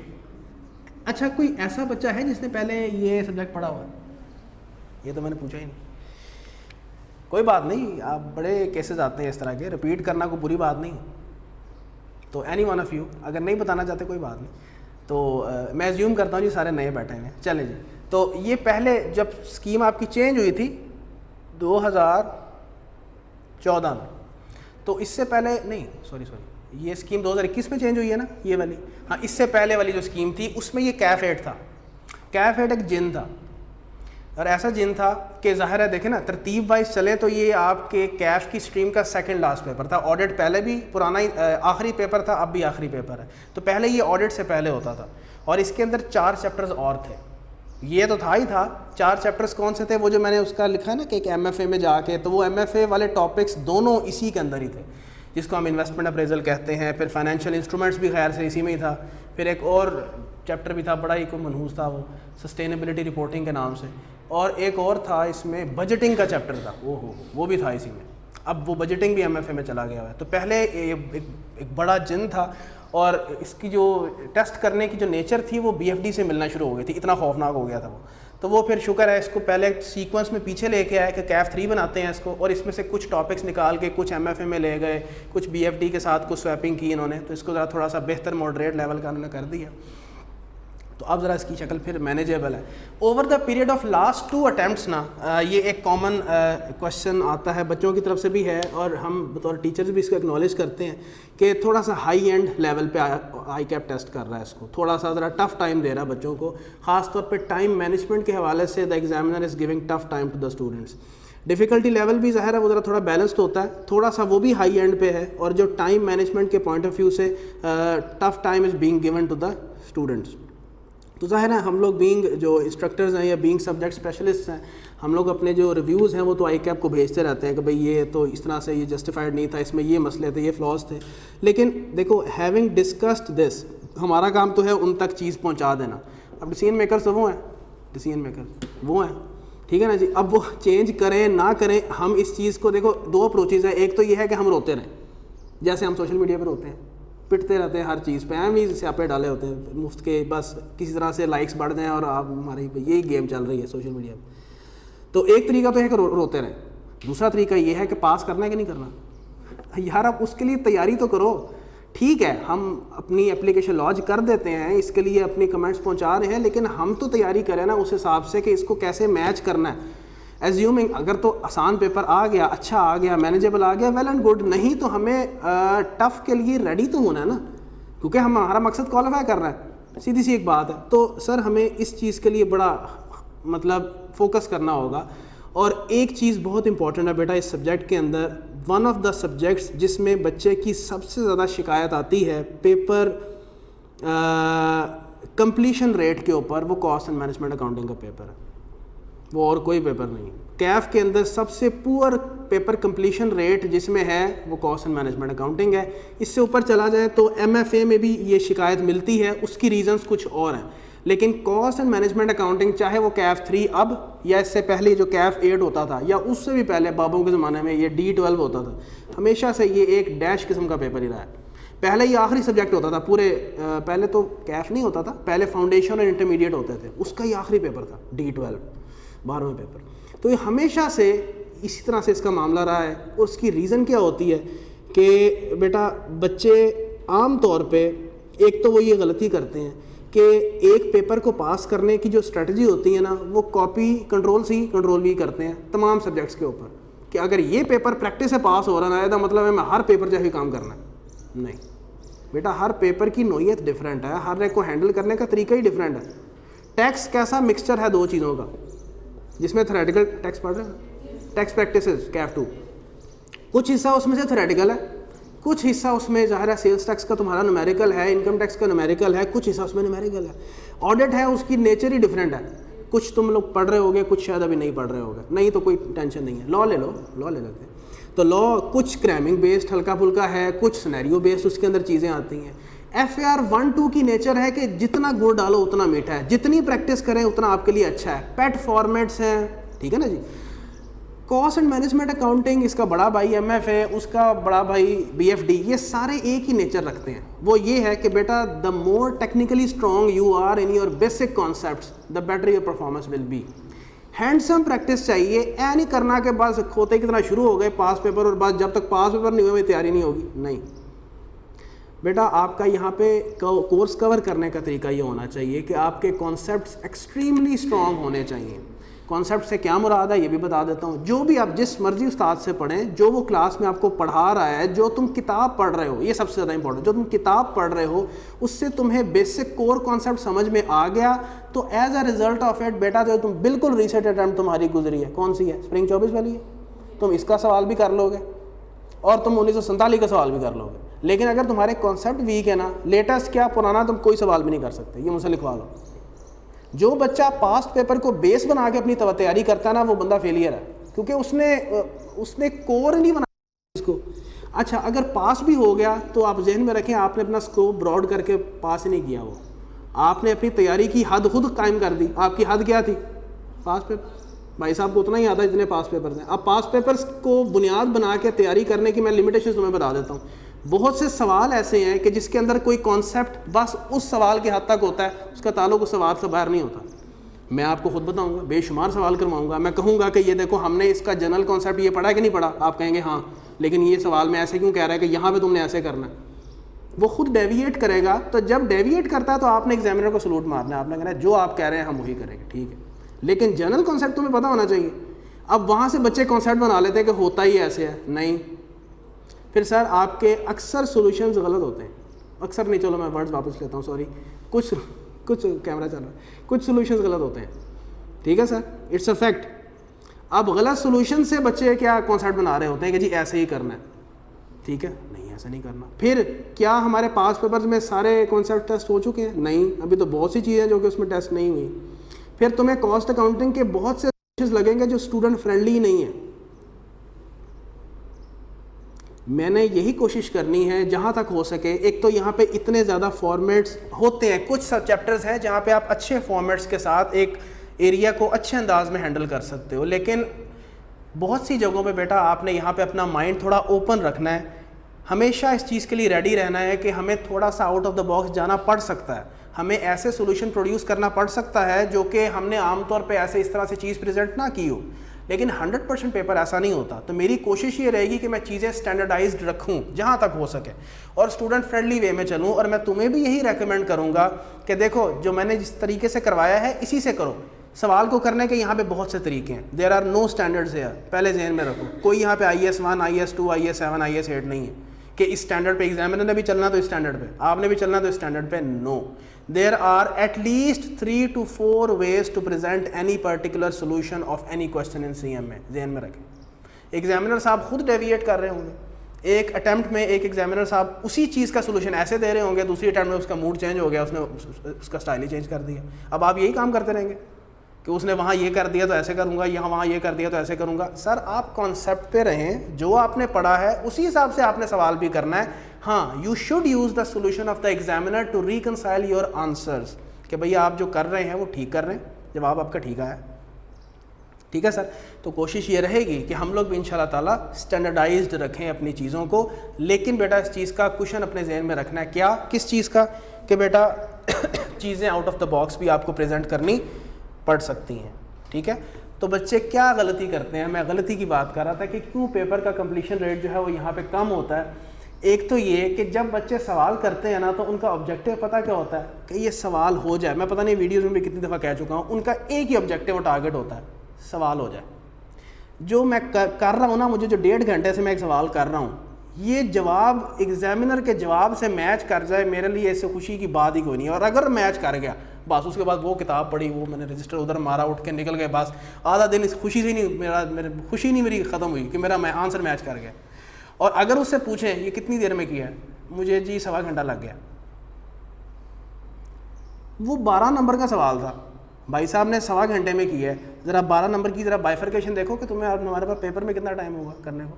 अच्छा, कोई ऐसा बच्चा है जिसने पहले ये सब्जेक्ट पढ़ा हुआ है? ये तो मैंने पूछा ही नहीं। कोई बात नहीं, आप बड़े केसेस आते हैं इस तरह के, रिपीट करना कोई बुरी बात नहीं। तो एनी वन ऑफ यू अगर नहीं बताना चाहते कोई बात नहीं, तो मैं एज्यूम करता हूँ जी सारे नए बैठे हैं। चलें जी, तो ये पहले जब स्कीम आपकी चेंज हुई थी 2014 में, तो इससे पहले नहीं, सॉरी ये स्कीम 2021 में चेंज हुई है ना, ये वाली। हाँ, इससे पहले वाली जो स्कीम थी उसमें ये कैफ एड था। कैफ एड एक जिन था, और ऐसा जिन था कि ज़ाहिर है देखें ना, तरतीब वाइज चले तो ये आपके कैफ की स्ट्रीम का सेकंड लास्ट पेपर था। ऑडिट पहले भी पुराना ही आखिरी पेपर था, अब भी आखिरी पेपर है, तो पहले ये ऑडिट से पहले होता था। और इसके अंदर 4 चैप्टर्स और थे, ये तो था ही था। 4 चैप्टर्स कौन से थे, वो जो मैंने उसका लिखा है ना कि एक MFA में जाके, तो वो MFA वाले टॉपिक्स दोनों इसी के अंदर ही थे, जिसको हम इन्वेस्टमेंट अप्रेजल कहते हैं। फिर फाइनेंशियल इंस्ट्रूमेंट्स भी खैर से इसी में ही था। फिर एक और चैप्टर भी था, बड़ा ही कोई मनहूस था, वो सस्टेनेबिलिटी रिपोर्टिंग के नाम से। और एक और था इसमें बजटिंग का चैप्टर था, वो भी था इसी में। अब वो बजटिंग भी MFA में चला गया है। तो पहले एक बड़ा जिन था, और इसकी जो टेस्ट करने की जो नेचर थी वो BFD से मिलना शुरू हो गई थी, इतना खौफनाक हो गया था वो। तो वो फिर शुक्र है इसको पहले सीक्वेंस में पीछे लेके आए कि कैफ 3 बनाते हैं इसको, और इसमें से कुछ टॉपिक्स निकाल के कुछ MFA में ले गए, कुछ BFD के साथ कुछ स्वैपिंग की इन्होंने, तो इसको ज़रा थोड़ा सा बेहतर मॉडरेट लेवल का उन्होंने कर दिया। तो अब ज़रा इसकी शक्ल फिर मैनेजेबल है। Over the period of last 2 attempts ना, ये एक कॉमन क्वेश्चन आता है, बच्चों की तरफ से भी है, और हम बतौर टीचर्स भी इसको एक्नॉलेज करते हैं कि थोड़ा सा हाई एंड लेवल पे ICAP टेस्ट कर रहा है इसको, थोड़ा सा ज़रा टफ टाइम दे रहा है बच्चों को, ख़ास तौर पे टाइम मैनेजमेंट के हवाले से। The examiner is giving tough time to the students. Difficulty level भी ज़ाहिर है वो ज़रा थोड़ा बैलेंस्ड होता है, थोड़ा सा वो भी हाई एंड पे है, और जो टाइम मैनेजमेंट के पॉइंट ऑफ व्यू से tough time is being given to the students. तो ज़ाहिर है हम लोग बीइंग जो इंस्ट्रक्टर्स हैं या बीइंग सब्जेक्ट स्पेशलिस्ट हैं, हम लोग अपने जो रिव्यूज़ हैं वो तो ICAP को भेजते रहते हैं कि भाई ये तो इस तरह से ये जस्टिफाइड नहीं था, इसमें ये मसले थे, ये फ्लॉज थे। लेकिन देखो, हैविंग डिस्कस्ड दिस, हमारा काम तो है उन तक चीज़ पहुंचा देना। अब डिसीजन मेकर तो वो हैं, डिसीजन मेकर वो हैं, ठीक है ना जी। अब वो चेंज करें ना करें, हम इस चीज़ को देखो, 2 अप्रोचेज़ हैं। एक तो ये है कि हम रोते रहें, जैसे हम सोशल मीडिया पर रोते हैं, पिटते रहते हैं हर चीज़ पे, भी स्यापे डाले होते हैं मुफ्त के, बस किसी तरह से लाइक्स बढ़ जाएं और आप हमारी यही गेम चल रही है सोशल मीडिया पे। तो एक तरीका तो है कि रोते रहें, दूसरा तरीका ये है कि पास करना है कि नहीं करना। यार आप उसके लिए तैयारी तो करो। ठीक है, हम अपनी एप्लीकेशन लॉन्च कर देते हैं, इसके लिए अपने कमेंट्स पहुंचा रहे हैं, लेकिन हम तो तैयारी करें ना उस हिसाब से कि इसको कैसे मैच करना है। एज्यूमिंग अगर तो आसान पेपर आ गया, अच्छा आ गया, मैनेजेबल आ गया, वेल एंड गुड, नहीं तो हमें टफ़ के लिए रेडी तो होना है ना, क्योंकि हमारा मकसद क्वालिफाई करना है, सीधी सी एक बात है। तो सर हमें इस चीज़ के लिए बड़ा मतलब फोकस करना होगा। और एक चीज़ बहुत इंपॉर्टेंट है बेटा इस सब्जेक्ट के अंदर, वन ऑफ द सब्जेक्ट्स जिसमें बच्चे की सबसे ज़्यादा शिकायत आती है पेपर कंप्लीशन रेट के ऊपर, वो कॉस्ट एंड मैनेजमेंट अकाउंटिंग का पेपर है, वो और कोई पेपर नहीं। कैफ के अंदर सबसे पुअर पेपर कंप्लीशन रेट जिसमें है वो कॉस्ट एंड मैनेजमेंट अकाउंटिंग है। इससे ऊपर चला जाए तो MFA में भी ये शिकायत मिलती है, उसकी रीजंस कुछ और हैं, लेकिन कॉस्ट एंड मैनेजमेंट अकाउंटिंग चाहे वो कैफ 3 अब या इससे पहले जो कैफ 8 होता था या उससे भी पहले बाबों के ज़माने में ये D12 होता था, हमेशा से ये एक डैश किस्म का पेपर ही रहा है। पहले ये आखिरी सब्जेक्ट होता था पूरे, पहले तो कैफ नहीं होता था, पहले फाउंडेशन और इंटरमीडिएट होते थे, उसका ही आखिरी पेपर था D12, 12वें पेपर। तो ये हमेशा से इसी तरह से इसका मामला रहा है। और उसकी रीज़न क्या होती है कि बेटा बच्चे आम तौर पे एक तो वो ये गलती करते हैं कि एक पेपर को पास करने की जो स्ट्रेटजी होती है ना, वो कॉपी कंट्रोल सी कंट्रोल भी करते हैं तमाम सब्जेक्ट्स के ऊपर, कि अगर ये पेपर प्रैक्टिस से पास हो रहा है तो मतलब है मैं हर पेपर जैसे काम करना है। नहीं बेटा, हर पेपर की नोयत डिफरेंट है, हर एक को हैंडल करने का तरीका ही डिफरेंट है। टैक्स कैसा मिक्सचर है 2 चीज़ों का, जिसमें थ्योरेटिकल टैक्स पढ़ रहे हैं, टैक्स प्रैक्टिसेस कैफ 2, कुछ हिस्सा उसमें से थ्योरेटिकल है, कुछ हिस्सा उसमें ज़ाहिर है सेल्स टैक्स का तुम्हारा न्यूमेरिकल है, इनकम टैक्स का न्यूमेरिकल है, कुछ हिस्सा उसमें न्यूमेरिकल है। ऑडिट है, उसकी नेचर ही डिफरेंट है, कुछ तुम लोग पढ़ रहे होगे, कुछ शायद अभी नहीं पढ़ रहे होगे, नहीं तो कोई टेंशन नहीं है। लॉ ले लो, लॉ ले लेते हैं। तो लॉ कुछ क्रैमिंग बेस्ड हल्का फुल्का है, कुछ सिनेरियो बेस्ड उसके अंदर चीज़ें आती हैं। FAR 1-2 की नेचर है कि जितना गुड़ डालो उतना मीठा है, जितनी प्रैक्टिस करें उतना आपके लिए अच्छा है। पेट फॉर्मेट्स हैं, ठीक है ना जी। कॉस्ट एंड मैनेजमेंट अकाउंटिंग, इसका बड़ा भाई MFA, उसका बड़ा भाई BFD, ये सारे एक ही नेचर रखते हैं। वो ये है कि बेटा the more technically strong you are in your basic concepts the better your performance will be. Handsome practice चाहिए, ऐ नहीं करना कि बस खोते की तरह शुरू हो गए पास पेपर और बस जब तक पास पेपर नहीं हुए तैयारी नहीं होगी, नहीं। बेटा आपका यहाँ पे कोर्स कवर करने का तरीका ये होना चाहिए कि आपके कॉन्सेप्ट्स एक्सट्रीमली स्ट्रॉन्ग होने चाहिए। कॉन्सेप्ट से क्या मुराद है ये भी बता देता हूँ। जो भी आप जिस मर्जी उस्ताद से पढ़ें, जो वो क्लास में आपको पढ़ा रहा है, जो तुम किताब पढ़ रहे हो, ये सबसे ज़्यादा इंपॉर्टेंट, जो तुम किताब पढ़ रहे हो उससे तुम्हें बेसिक कोर कॉन्सेप्ट समझ में आ गया तो as a result of it बेटा जो तुम बिल्कुल रीसेट अटैम्प्ट तुम्हारी गुजरी है, कौन सी है, स्प्रिंग 24 वाली है, तुम इसका सवाल भी कर लोगे और तुम 1947 का सवाल भी कर लोगे। लेकिन अगर तुम्हारे कॉन्सेप्ट वीक है ना, लेटेस्ट क्या पुराना, तुम कोई सवाल भी नहीं कर सकते, ये मुझसे लिखवा लो। जो बच्चा पास्ट पेपर को बेस बना के अपनी तैयारी करता है ना, वो बंदा फेलियर है, क्योंकि उसने कोर नहीं बनाया इसको। अच्छा, अगर पास भी हो गया तो आप जहन में रखें आपने अपना स्कोप ब्रॉड करके पास नहीं किया, वो आपने अपनी तैयारी की हद खुद कायम कर दी। आपकी हद क्या थी, पास पेपर। भाई साहब को उतना ही आता है जितने पास पेपर्स हैं। अब पास पेपर्स को बुनियाद बना के तैयारी करने की मैं लिमिटेशन तुम्हें बता देता हूँ। बहुत से सवाल ऐसे हैं कि जिसके अंदर कोई कॉन्सेप्ट बस उस सवाल के हद तक होता है, उसका ताल्लुक उस सवाल से बाहर नहीं होता। मैं आपको खुद बताऊंगा, बेशुमार सवाल करवाऊंगा, मैं कहूंगा कि ये देखो हमने इसका जनरल कॉन्सेप्ट ये पढ़ा कि नहीं पढ़ा, आप कहेंगे हाँ, लेकिन ये सवाल में ऐसे क्यों कह रहा है कि यहाँ पे तुमने ऐसे करना है। वो खुद डेविएट करेगा, तो जब डेविएट करता है तो आपने एग्जामिनर को सलूट मारना है, आपने कहना है जो आप कह रहे हैं हम वही करेंगे, ठीक है, लेकिन जनरल कॉन्सेप्ट तुम्हें पता होना चाहिए। अब वहाँ से बच्चे कॉन्सेप्ट बना लेते हैं कि होता ही ऐसे है, नहीं, फिर सर आपके अक्सर सॉल्यूशंस गलत होते हैं, अक्सर नहीं, चलो मैं वर्ड्स वापस लेता हूँ, सॉरी, कुछ कैमरा चल रहा है, कुछ सॉल्यूशंस गलत होते हैं, ठीक है सर, इट्स अ फैक्ट। अब गलत सॉल्यूशन से बच्चे क्या कॉन्सेप्ट बना रहे होते हैं कि जी ऐसे ही करना है, ठीक है, नहीं ऐसा नहीं करना। फिर क्या हमारे पास पेपर्स में सारे कॉन्सेप्ट टेस्ट हो चुके हैं, नहीं, अभी तो बहुत सी चीज़ें जो कि उसमें टेस्ट नहीं हुई। फिर तुम्हें कॉस्ट अकाउंटिंग के बहुत से लगेंगे जो स्टूडेंट फ्रेंडली नहीं है। मैंने यही कोशिश करनी है जहाँ तक हो सके। एक तो यहाँ पे इतने ज़्यादा फॉर्मेट्स होते हैं, कुछ सब चैप्टर्स हैं जहाँ पे आप अच्छे फॉर्मेट्स के साथ एक एरिया को अच्छे अंदाज में हैंडल कर सकते हो, लेकिन बहुत सी जगहों पे बेटा आपने यहाँ पे अपना माइंड थोड़ा ओपन रखना है। हमेशा इस चीज़ के लिए रेडी रहना है कि हमें थोड़ा सा आउट ऑफ द बॉक्स जाना पड़ सकता है, हमें ऐसे सोल्यूशन प्रोड्यूस करना पड़ सकता है जो कि हमने आमतौर पे ऐसे इस तरह से चीज़ प्रेजेंट ना की हो, लेकिन 100% पेपर ऐसा नहीं होता। तो मेरी कोशिश ये रहेगी कि मैं चीज़ें स्टैंडर्डाइज्ड रखूं जहाँ तक हो सके और स्टूडेंट फ्रेंडली वे में चलूँ। और मैं तुम्हें भी यही रेकमेंड करूँगा कि देखो जो मैंने जिस तरीके से करवाया है इसी से करो। सवाल को करने के यहाँ पे बहुत से तरीके हैं, देयर आर नो स्टैंडर्ड्स है, पहले जहन में रखो। कोई यहाँ पे IAS 1, IAS 2, IAS 7, IAS 8 नहीं है कि इस स्टैंडर्ड पे एग्जामिनर ने भी चलना तो इस स्टैंडर्ड पे, आपने भी चलना तो इस स्टैंडर्ड पे। No, there are at least 3 to 4 ways to present any particular solution of any question in CM में, जहन में रखें। एग्जामिनर साहब खुद डेविएट कर रहे होंगे, एक अटैम्प्ट में एक एग्जामिनर साहब उसी चीज़ का सोल्यूशन ऐसे दे रहे होंगे, दूसरी अटैम्प्ट में उसका मूड चेंज हो गया, उसने उसका स्टाइल ही चेंज कर दिया। अब आप यही काम करते रहेंगे कि उसने वहाँ ये कर दिया तो ऐसे करूँगा, यहाँ वहाँ ये कर दिया तो ऐसे करूँगा। सर आप कॉन्सेप्ट पे रहें, जो आपने पढ़ा है उसी हिसाब से आपने सवाल भी करना है। हाँ, you should use the solution of the examiner to reconcile your answers, कि भैया आप जो कर रहे हैं वो ठीक कर रहे हैं, जवाब आपका ठीक आया, ठीक है सर। तो कोशिश ये रहेगी कि हम लोग भी इंशाल्लाह ताला स्टैंडर्डाइज्ड रखें अपनी चीज़ों को। लेकिन बेटा इस चीज़ का क्वेश्चन अपने जहन में रखना है, क्या, किस चीज़ का, कि बेटा चीज़ें आउट ऑफ द बॉक्स भी आपको प्रेजेंट करनी पढ़ सकती हैं, ठीक है। तो बच्चे क्या गलती करते हैं, मैं गलती की बात कर रहा था कि क्यों पेपर का कंप्लीशन रेट जो है वो यहाँ पे कम होता है। एक तो ये कि जब बच्चे सवाल करते हैं ना तो उनका ऑब्जेक्टिव पता क्या होता है कि ये सवाल हो जाए। मैं पता नहीं वीडियोज़ में भी कितनी दफ़ा कह चुका हूँ, उनका एक ही ऑब्जेक्टिव और टारगेट होता है, सवाल हो जाए। जो मैं कर रहा हूँ ना, मुझे जो 1.5 घंटे से मैं एक सवाल कर रहा हूँ, ये जवाब एग्जामिनर के जवाब से मैच कर जाए, मेरे लिए इससे खुशी की बात ही कोई नहीं है। और अगर मैच कर गया बस उसके बाद वो किताब पढ़ी, वो मैंने रजिस्टर उधर मारा, उठ के निकल गए, बस आधा दिन इस खुशी से नहीं, मेरी खुशी नहीं मेरी ख़त्म हुई कि मेरा आंसर मैच कर गया। और अगर उससे पूछें ये कितनी देर में किया है, मुझे जी 1.25 घंटा लग गया। वो 12 नंबर का सवाल था, भाई साहब ने 1.25 घंटे में किया है। ज़रा 12 नंबर की ज़रा बाइफर्केशन देखो कि तुम्हें और हमारे पास पेपर में कितना टाइम होगा करने को।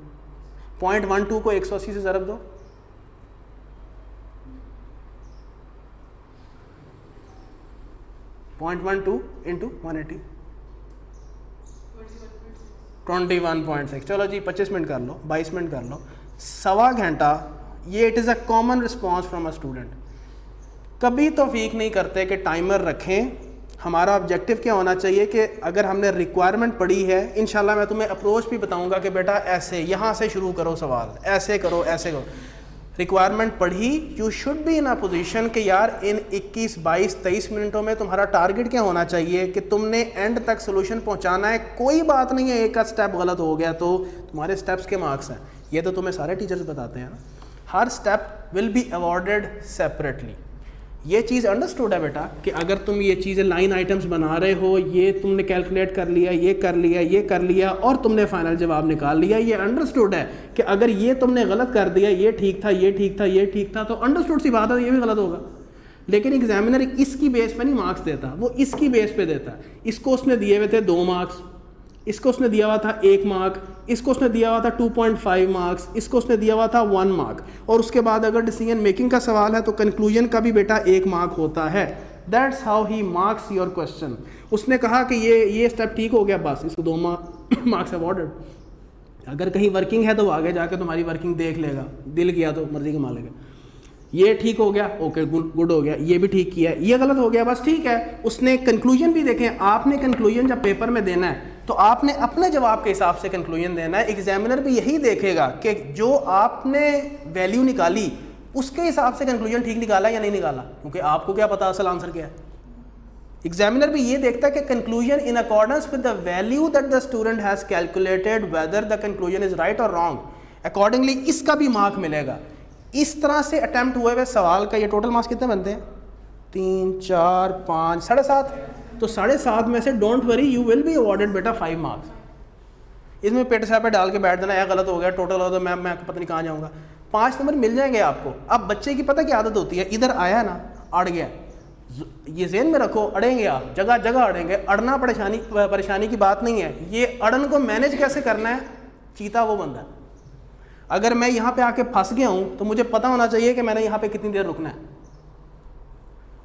0.12 को 180 से ज़रब दो, .12 इंटू 180, 21.6। चलो जी 25 मिनट कर लो, 22 मिनट कर लो, 1.25 घंटा। ये it is a common response from a student. कभी तौफीक नहीं करते कि टाइमर रखें। हमारा ऑब्जेक्टिव क्या होना चाहिए कि अगर हमने रिक्वायरमेंट पढ़ी है, इंशाल्लाह मैं तुम्हें अप्रोच भी बताऊंगा कि बेटा ऐसे यहाँ से शुरू करो सवाल, ऐसे करो, ऐसे करो। रिक्वायरमेंट पढ़ी, you should be in a position कि यार इन 21, 22, 23 मिनटों में तुम्हारा टारगेट क्या होना चाहिए कि तुमने एंड तक सोल्यूशन पहुंचाना है। कोई बात नहीं है एक का स्टेप गलत हो गया तो तुम्हारे स्टेप्स के मार्क्स हैं, ये तो तुम्हें सारे टीचर्स बताते हैं ना। हर step will be awarded separately. ये चीज़ अंडरस्टूड है बेटा कि अगर तुम ये चीज़ें लाइन आइटम्स बना रहे हो, ये तुमने कैलकुलेट कर लिया, ये कर लिया, ये कर लिया और तुमने फाइनल जवाब निकाल लिया, ये अंडरस्टूड है कि अगर ये तुमने गलत कर दिया, ये ठीक था, ये ठीक था, ये ठीक था, तो अंडरस्टूड सी बात है ये भी गलत होगा। लेकिन एग्जामिनर इसकी बेस पे नहीं मार्क्स देता, वो इसकी बेस पे देता है। इसको उसने दिए हुए थे 2 मार्क्स, इसको उसने दिया हुआ था 1 मार्क, इसको उसने दिया हुआ था 2.5 मार्क्स, इसको उसने दिया हुआ था 1 मार्क, और उसके बाद अगर डिसीजन मेकिंग का सवाल है तो कंक्लूजन का भी बेटा 1 मार्क होता है। That's how he marks your question. उसने कहा कि ये स्टेप ठीक हो गया, बस इसको 2 मार्क्स अवॉर्डेड। अगर कहीं वर्किंग है तो वो आगे जाके तुम्हारी वर्किंग देख लेगा, दिल किया तो मर्जी कमा लेगा। ये ठीक हो गया, ओके गुड हो गया, ये भी ठीक किया, ये गलत हो गया, बस ठीक है। उसने कंक्लूजन भी देखें, आपने कंक्लूजन जब पेपर में देना है तो आपने अपने जवाब के हिसाब से कंक्लूजन देना है। एग्जामिनर भी यही देखेगा कि जो आपने वैल्यू निकाली उसके हिसाब से कंक्लूजन ठीक निकाला या नहीं निकाला, क्योंकि आपको क्या पता असल आंसर क्या है। एग्जामिनर भी ये देखता है कि conclusion in accordance with the value that the student has calculated whether the conclusion is right और रॉन्ग, अकॉर्डिंगली इसका भी मार्क मिलेगा। इस तरह से अटैम्प्ट हुए हुए सवाल का ये टोटल मार्क्स कितने बनते हैं? 3, 4, 5, 7.5। तो 7.5 में से don't worry you will be awarded बेटा 5 मार्क्स। इसमें पेट साहब पे डाल के बैठ देना, गलत हो गया टोटल हो तो मैं पता नहीं कहाँ जाऊँगा, 5 नंबर मिल जाएंगे आपको। अब बच्चे की पता क्या आदत होती है, इधर आया ना अड़ गया, ये ज़हन में रखो, अड़ेंगे आप, जगह जगह अड़ेंगे। अड़ना परेशानी की बात नहीं है, ये अड़न को मैनेज कैसे करना है, चीता वो बंदा। अगर मैं यहाँ पे आके फंस गया हूँ तो मुझे पता होना चाहिए कि मैंने यहाँ पे कितनी देर रुकना है,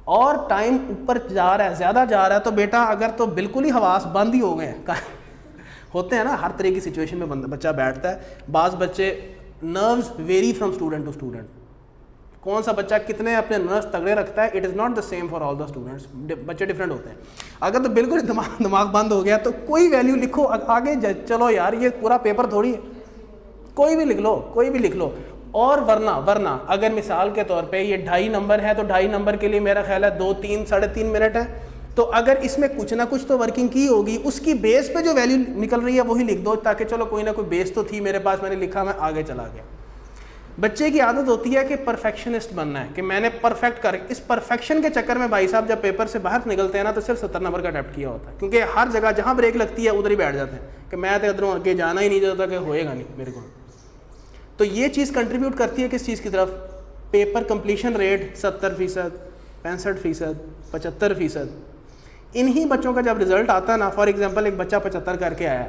और टाइम ऊपर जा रहा है, ज़्यादा जा रहा है तो बेटा अगर तो बिल्कुल ही हवास बंद ही हो गए हैं होते हैं ना, हर तरह की सिचुएशन में बच्चा बैठता है। बाज़ बच्चे nerves vary from student to student, कौन सा बच्चा कितने अपने नर्व्स तगड़े रखता है, it is not the same for all the students, बच्चे डिफरेंट होते हैं। अगर तो बिल्कुल दिमाग बंद हो गया तो कोई वैल्यू लिखो आगे चलो यार, ये पूरा पेपर थोड़ी है, कोई भी लिख लो। और वरना अगर मिसाल के तौर पे ये 2.5 नंबर है तो 2.5 नंबर के लिए मेरा ख्याल है 2, 3, 3.5 मिनट है, तो अगर इसमें कुछ ना कुछ तो वर्किंग की होगी, उसकी बेस पे जो वैल्यू निकल रही है वही लिख दो, ताकि चलो कोई ना कोई बेस तो थी मेरे पास, मैंने लिखा, मैं आगे चला गया। बच्चे की आदत होती है कि परफेक्शनिस्ट बनना है, कि मैंने परफेक्ट कर, इस परफेक्शन के चक्कर में भाई साहब जब पेपर से बाहर निकलते हैं ना तो सिर्फ 70 नंबर का अटेम्प्ट किया होता है, क्योंकि हर जगह जहाँ ब्रेक लगती है उधर ही बैठ जाते हैं कि मैं तो इधरों आगे जाना ही नहीं चाहता कि होएगा नहीं मेरे को। तो ये चीज़ कंट्रीब्यूट करती है किस चीज़ की तरफ, पेपर कंप्लीशन रेट 70%, 65%, 75%। इन्हीं बच्चों का जब रिजल्ट आता है ना, फॉर एग्जांपल एक बच्चा 75 करके आया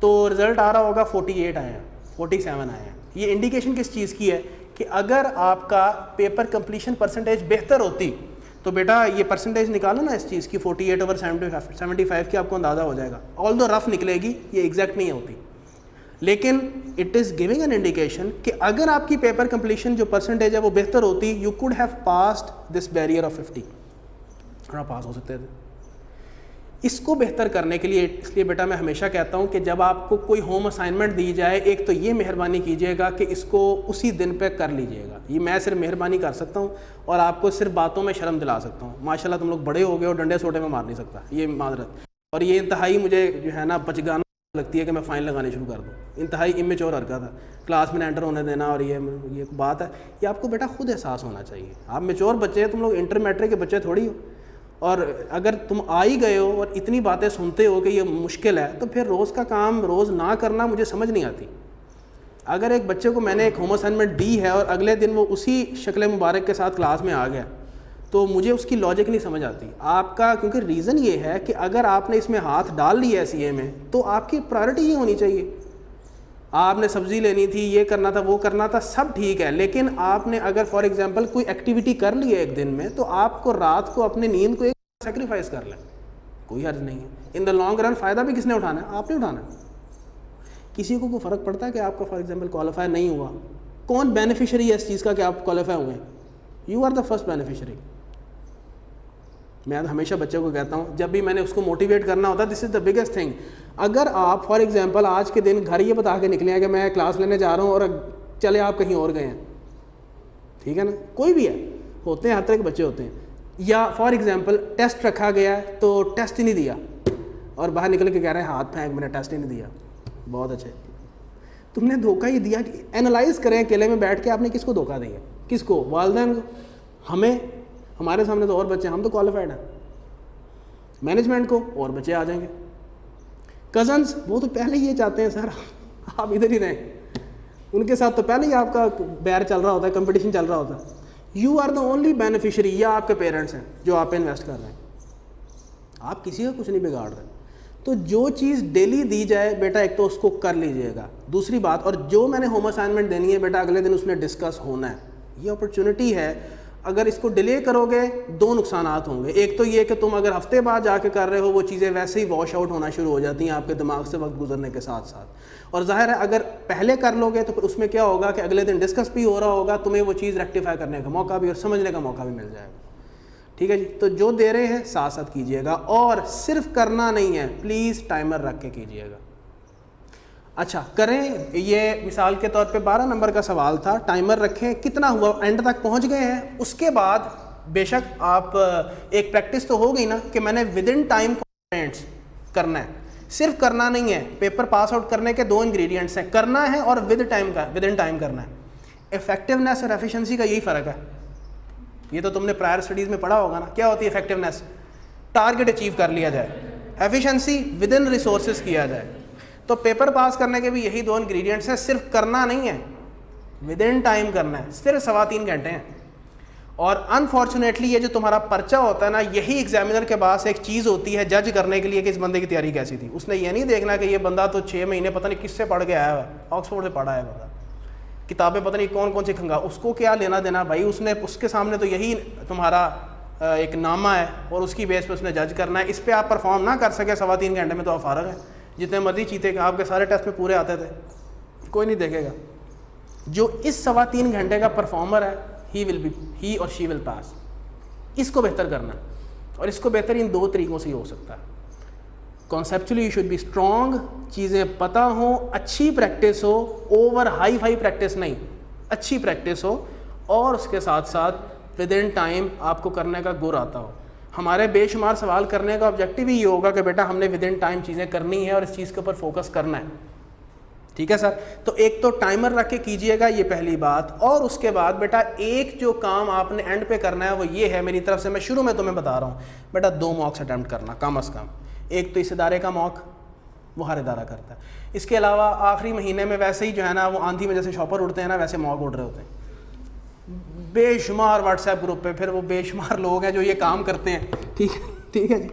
तो रिजल्ट आ रहा होगा 48 आया, 47 आया, ये इंडिकेशन किस चीज़ की है कि अगर आपका पेपर कंप्लीशन परसेंटेज बेहतर होती तो बेटा ये परसेंटेज निकालो ना इस चीज़ की 48/75 की, आपको अंदाज़ा हो जाएगा। ऑल्दो रफ निकलेगी, ये एग्जैक्ट नहीं होती, लेकिन it is giving an indication कि अगर आपकी पेपर कंप्लीशन जो परसेंटेज है वो बेहतर होती, you could have passed this barrier of 50, और पास हो सकते थे। इसको बेहतर करने के लिए इसलिए बेटा मैं हमेशा कहता हूँ कि जब आपको कोई होम असाइनमेंट दी जाए, एक तो ये मेहरबानी कीजिएगा कि इसको उसी दिन पे कर लीजिएगा। ये मैं सिर्फ मेहरबानी कर सकता हूँ और आपको सिर्फ बातों में शर्म दिला सकता हूँ। माशाल्लाह तुम लोग बड़े हो गए और डंडे सोटे में मार नहीं सकता, ये माजरत। और ये इंतहाई मुझे जो है ना बचगाना लगती है कि मैं फ़ाइन लगाने शुरू कर दूँ। इंतहाई इमेच्योर हरकत है, क्लास में एंटर होने देना, और ये बात है, ये आपको बेटा खुद एहसास होना चाहिए। आप मेच्योर बच्चे हैं, तुम लोग इंटर मैट्रिक के बच्चे थोड़ी हो। और अगर तुम आ ही गए हो और इतनी बातें सुनते हो कि ये मुश्किल है, तो फिर रोज़ का काम रोज़ ना करना मुझे समझ नहीं आती। अगर एक बच्चे को मैंने एक होम असाइनमेंट दी है और अगले दिन वो उसी शक्ल मुबारक के साथ क्लास में आ गया, तो मुझे उसकी लॉजिक नहीं समझ आती आपका। क्योंकि रीज़न ये है कि अगर आपने इसमें हाथ डाल लिया सीए में, तो आपकी प्रायोरिटी ये होनी चाहिए। आपने सब्ज़ी लेनी थी, ये करना था, वो करना था, सब ठीक है, लेकिन आपने अगर फॉर एग्जांपल कोई एक्टिविटी कर ली है एक दिन में, तो आपको रात को अपनी नींद को एक सेक्रीफाइस कर लें, कोई हर्ज नहीं है। इन द लॉन्ग रन फ़ायदा भी किसने उठाना है? आपने उठाना है। किसी को कोई फ़र्क पड़ता है कि आपका फॉर एग्जाम्पल क्वालिफाई नहीं हुआ? कौन बेनिफिशरी है इस चीज़ का कि आप क्वालिफाई हुए? You are the first beneficiary. मैं हमेशा बच्चे को कहता हूँ, जब भी मैंने उसको मोटिवेट करना होता है, this is the biggest thing. अगर आप फॉर एग्जांपल आज के दिन घर ये बता के निकले हैं कि मैं क्लास लेने जा रहा हूँ और चले आप कहीं और गए हैं, ठीक है ना, कोई भी है, होते हैं, हर तरह के बच्चे होते हैं। या फॉर एग्जांपल टेस्ट रखा गया है तो टेस्ट ही नहीं दिया और बाहर निकल के कह रहे हैं हाथ फेंक, मैंने टेस्ट ही नहीं दिया। बहुत अच्छे, तुमने धोखा ही दिया। कि एनालाइज करें अकेले में बैठ के, आपने किसको धोखा दिया, किसको, वालिदैन को, हमें, हमारे सामने तो और बच्चे, हम तो क्वालिफाइड हैं, मैनेजमेंट को और बच्चे आ जाएंगे, कज़न्स, वो तो पहले ही ये चाहते हैं सर आप इधर ही रहें, उनके साथ तो पहले ही आपका बैर चल रहा होता है, कंपटीशन चल रहा होता है। You are the only beneficiary, या आपके पेरेंट्स हैं जो आप पे इन्वेस्ट कर रहे हैं, आप किसी का कुछ नहीं बिगाड़ रहे। तो जो चीज़ डेली दी जाए बेटा, एक तो उसको कर लीजिएगा, दूसरी बात, और जो मैंने होम असाइनमेंट देनी है बेटा अगले दिन उसमें डिस्कस होना है। ये अपॉर्चुनिटी है, अगर इसको डिले करोगे दो नुकसानात होंगे। एक तो ये कि तुम अगर हफ्ते बाद जाके कर रहे हो वो चीज़ें वैसे ही वॉश आउट होना शुरू हो जाती हैं आपके दिमाग से वक्त गुजरने के साथ साथ, और जाहिर है अगर पहले कर लोगे तो फिर उसमें क्या होगा कि अगले दिन डिस्कस भी हो रहा होगा, तुम्हें वो चीज़ रेक्टिफाई करने का मौका भी और समझने का मौका भी मिल जाएगा। ठीक है जी, तो जो दे रहे हैं साथ साथ कीजिएगा, और सिर्फ करना नहीं है, प्लीज़ टाइमर रख के कीजिएगा। अच्छा करें, ये मिसाल के तौर पे 12 नंबर का सवाल था, टाइमर रखें, कितना हुआ, एंड तक पहुंच गए हैं, उसके बाद बेशक आप एक प्रैक्टिस तो हो गई ना कि मैंने विद इन टाइम कॉन्स्टेंट्स करना है। सिर्फ करना नहीं है, पेपर पास आउट करने के दो इंग्रेडिएंट्स हैं, करना है और विद इन टाइम करना है। इफेक्टिवनेस और एफिशिएंसी का यही फ़र्क है। ये तो तुमने प्रायर स्टडीज़ में पढ़ा होगा ना, क्या होती है इफेक्टिवनेस, टारगेट अचीव कर लिया जाए, एफिशिएंसी विद इन रिसोर्सेज किया जाए। तो पेपर पास करने के भी यही दो इंग्रेडिएंट्स हैं, सिर्फ करना नहीं है, विद इन टाइम करना है, सिर्फ 3.25 घंटे हैं। और अनफॉर्चुनेटली ये जो तुम्हारा पर्चा होता है ना, यही एग्जामिनर के पास एक चीज़ होती है जज करने के लिए कि इस बंदे की तैयारी कैसी थी। उसने ये नहीं देखना कि ये बंदा तो 6 महीने पता नहीं किससे पढ़ के आया है, ऑक्सफोर्ड से पढ़ा है बंदा, किताबें पता नहीं कौन कौन सी खंगा, उसको क्या लेना देना भाई, उसने उसके सामने तो यही तुम्हारा एक नामा है और उसकी बेस पे उसने जज करना है। इस पर आप परफॉर्म ना कर सके 3.25 घंटे में तो आप फारग है। जितने मर्जी चीते आपके सारे टेस्ट में पूरे आते थे, कोई नहीं देखेगा। जो इस 3.25 घंटे का परफॉर्मर है, ही और शी विल पास। इसको बेहतर करना, और इसको बेहतर इन 2 तरीकों से ही हो सकता है। Conceptually you should be strong, चीज़ें पता हो, अच्छी प्रैक्टिस हो, ओवर हाई फाई प्रैक्टिस नहीं, अच्छी प्रैक्टिस हो, और उसके साथ साथ विद इन टाइम आपको करने का गुर आता हो। हमारे बेशुमार सवाल करने का ऑब्जेक्टिव ही ये होगा कि बेटा हमने विद इन टाइम चीज़ें करनी है और इस चीज़ के ऊपर फोकस करना है। ठीक है सर, तो एक तो टाइमर रख के कीजिएगा, ये पहली बात। और उसके बाद बेटा एक जो काम आपने एंड पे करना है वो ये है, मेरी तरफ से मैं शुरू में तुम्हें बता रहा हूँ बेटा, 2 मॉक्स अटैम्प्ट करना कम अज़ कम। एक तो इस इदारे का मॉक, वो हर इदारा करता है। इसके अलावा आखिरी महीने में वैसे ही जो है ना, वो आंधी में जैसे शॉपर उड़ते हैं ना, वैसे मॉक उड़ रहे होते हैं बेशुमार व्हाट्सएप ग्रुप पे। फिर वो बेशुमार लोग हैं जो ये काम करते हैं, ठीक है जी,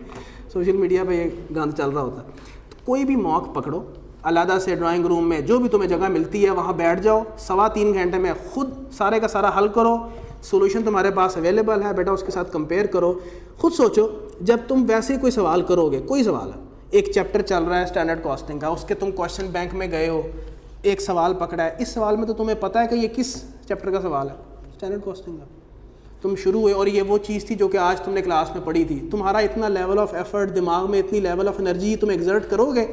सोशल मीडिया पे ये गंद चल रहा होता है। तो कोई भी मॉक पकड़ो, अलहदा से ड्राइंग रूम में जो भी तुम्हें जगह मिलती है वहाँ बैठ जाओ, 3.25 घंटे में खुद सारे का सारा हल करो। सोल्यूशन तुम्हारे पास अवेलेबल है बेटा, उसके साथ कंपेयर करो। खुद सोचो, जब तुम वैसे कोई सवाल करोगे, कोई सवाल है, एक चैप्टर चल रहा है स्टैंडर्ड कॉस्टिंग का, उसके तुम क्वेश्चन बैंक में गए हो, एक सवाल पकड़ा है, इस सवाल में तो तुम्हें पता है कि ये किस चैप्टर का सवाल है, स्टैंडर्ड कॉस्टिंग का। तुम शुरू हुए और ये वो चीज़ थी जो कि आज तुमने क्लास में पढ़ी थी। तुम्हारा इतना लेवल ऑफ एफर्ट, दिमाग में इतनी लेवल ऑफ एनर्जी तुम एग्जर्ट करोगे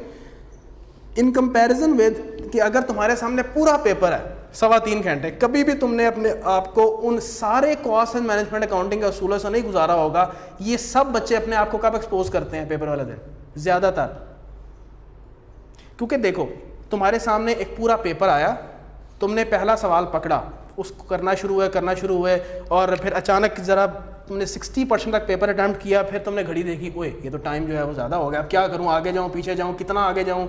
इन कंपैरिजन विद कि अगर तुम्हारे सामने पूरा पेपर है 3.25 घंटे, कभी भी तुमने अपने आप को उन सारे कॉस्ट एंड मैनेजमेंट अकाउंटिंग के असूलों से नहीं गुजारा होगा। ये सब बच्चे अपने आप को कब एक्सपोज करते हैं? पेपर वाले दिन ज़्यादातर। क्योंकि देखो, तुम्हारे सामने एक पूरा पेपर आया, तुमने पहला सवाल पकड़ा, उसको करना शुरू हुए और फिर अचानक ज़रा तुमने 60% तक पेपर अटैम्प्ट किया, फिर तुमने घड़ी देखी, ओए ये तो टाइम जो है वो ज़्यादा हो गया, अब क्या करूँ, आगे जाऊँ पीछे जाऊँ, कितना आगे जाऊँ,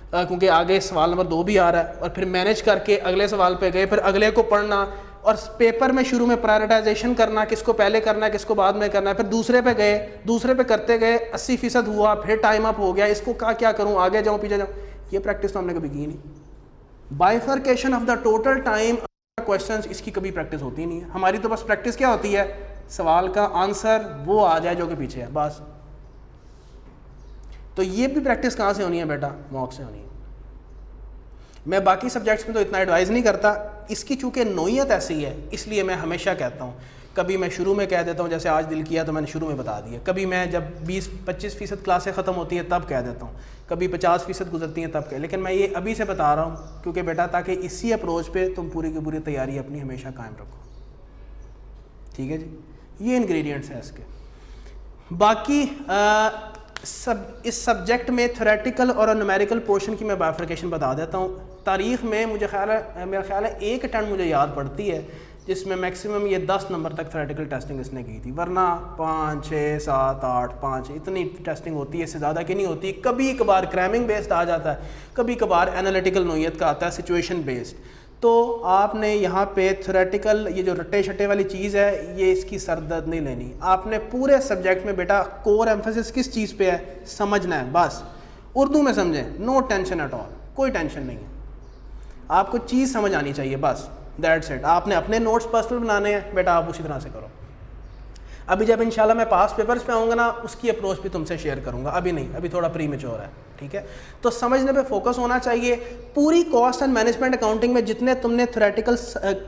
क्योंकि आगे सवाल नंबर 2 भी आ रहा है। और फिर मैनेज करके अगले सवाल पे गए, फिर अगले को पढ़ना, और पेपर में शुरू में प्रायोरिटाइजेशन करना, किसको पहले करना है किसको बाद में करना है। फिर दूसरे पे गए, दूसरे पे करते गए, 80% हुआ, फिर टाइम अप हो गया, इसको क्या करूँ, आगे जाऊँ पीछे जाऊँ। ये प्रैक्टिस तो हमने कभी की नहीं। Bifurcation of the total time questions, इसकी कभी प्रैक्टिस होती नहीं है हमारी। तो बस प्रैक्टिस क्या होती है, सवाल का आंसर वो आ जाए जो कि पीछे है, बस। तो ये भी प्रैक्टिस कहाँ से होनी है बेटा? मॉक से होनी है। मैं बाकी सब्जेक्ट्स में तो इतना एडवाइस नहीं करता, इसकी चूँकि नोयत ऐसी है इसलिए मैं हमेशा कहता हूँ। कभी मैं शुरू में कह देता हूँ, जैसे आज दिल किया तो मैंने शुरू में बता दिया। कभी मैं जब 20-25% क्लासें ख़त्म होती हैं तब कह देता हूँ, कभी 50% गुजरती हैं तब कह। लेकिन मैं ये अभी से बता रहा हूँ क्योंकि बेटा ताकि इसी अप्रोच पे तुम पूरी की पूरी तैयारी अपनी हमेशा कायम रखो। ठीक है जी, ये इंग्रेडिएंट्स हैं इसके। बाकी इस सब्जेक्ट में थ्योरेटिकल और न्यूमेरिकल पोर्शन की मैं बाइफरकेशन बता देता हूँ। तारीख़ में मुझे मेरा ख्याल है एक अटेम्प्ट मुझे याद पड़ती है जिसमें मैक्सिमम ये 10 नंबर तक थ्योरेटिकल टेस्टिंग इसने की थी, वरना 5, 6, 7, 8, 5 इतनी टेस्टिंग होती है, इससे ज़्यादा की नहीं होती। कभी कभार क्रैमिंग बेस्ड आ जाता है, कभी कभार एनालिटिकल नोयत का आता है, सिचुएशन बेस्ड। तो आपने यहाँ पे थ्योरेटिकल ये जो रट्टे शट्टे वाली चीज़ है, ये इसकी सरदर्द नहीं लेनी। आपने पूरे सब्जेक्ट में बेटा कोर एम्फेसिस किस चीज़ पे है, समझना है बस। उर्दू में समझें, नो टेंशन एट ऑल, कोई टेंशन नहीं है, आपको चीज़ समझ आनी चाहिए बस, दैट्स इट। आपने अपने नोट्स पर्सनल बनाने हैं बेटा, आप उसी तरह से करो। अभी जब इंशाल्लाह मैं पास पेपर्स पे आऊँगा ना, उसकी अप्रोच भी तुमसे शेयर करूँगा, अभी नहीं, अभी थोड़ा प्री मैच्योर है, ठीक है। तो समझने पे फोकस होना चाहिए। पूरी कॉस्ट एंड मैनेजमेंट अकाउंटिंग में जितने तुमने थ्योरेटिकल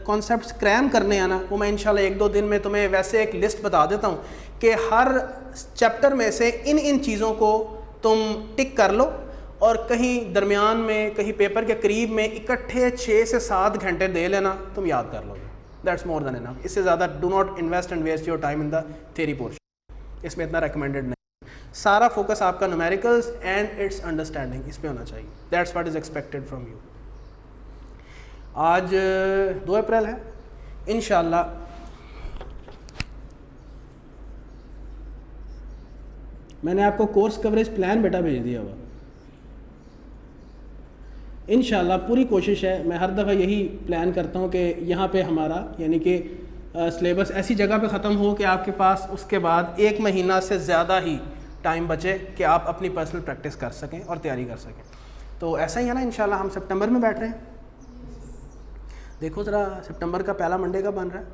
कॉन्सेप्ट्स क्रैम करने हैं ना, वो मैं इंशाल्लाह 1-2 दिन में तुम्हें वैसे एक लिस्ट बता देता हूँ कि हर चैप्टर में से इन इन चीज़ों को तुम टिक कर लो, और कहीं दरमियान में, कहीं पेपर के करीब में इकट्ठे 6 से 7 घंटे दे लेना, तुम याद कर लोगे। That's more than enough. इससे ज़्यादा do not invest and waste your time in the theory portion, इसमें इतना रिकमेंडेड नहीं। सारा फोकस आपका न्यूमेरिकल्स एंड इट्स अंडरस्टैंडिंग इस पे होना चाहिए। That's what is expected from you. आज 2 अप्रैल है, इंशाल्लाह मैंने आपको कोर्स कवरेज प्लान बेटा भेज दिया हुआ। इंशाल्लाह पूरी कोशिश है, मैं हर दफ़ा यही प्लान करता हूँ कि यहाँ पे हमारा यानी कि सिलेबस ऐसी जगह पे ख़त्म हो कि आपके पास उसके बाद 1 महीना से ज़्यादा ही टाइम बचे कि आप अपनी पर्सनल प्रैक्टिस कर सकें और तैयारी कर सकें। तो ऐसा ही है ना, इंशाल्लाह हम सितंबर में बैठ रहे हैं। देखो ज़रा सितंबर का पहला मंडे का बन रहा है।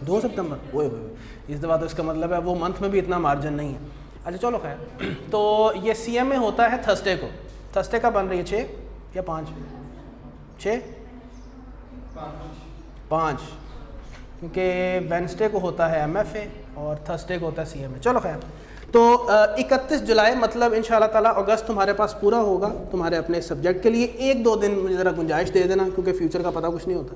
2 सितंबर, ओए इस दफ़ा तो इसका मतलब है वो मंथ में भी इतना मार्जिन नहीं है। अच्छा चलो खैर, तो ये सीएम में होता है थर्सडे को। थर्सडे का बन रही है 6 या 5? 6 5, क्योंकि वेडनेसडे को होता है एमएफए और थर्सडे को होता है सीएमए। चलो खैर, तो 31 जुलाई मतलब इंशाल्लाह ताला अगस्त तुम्हारे पास पूरा होगा तुम्हारे अपने सब्जेक्ट के लिए। 1-2 दिन मुझे ज़रा गुंजाइश दे देना, क्योंकि फ्यूचर का पता कुछ नहीं होता।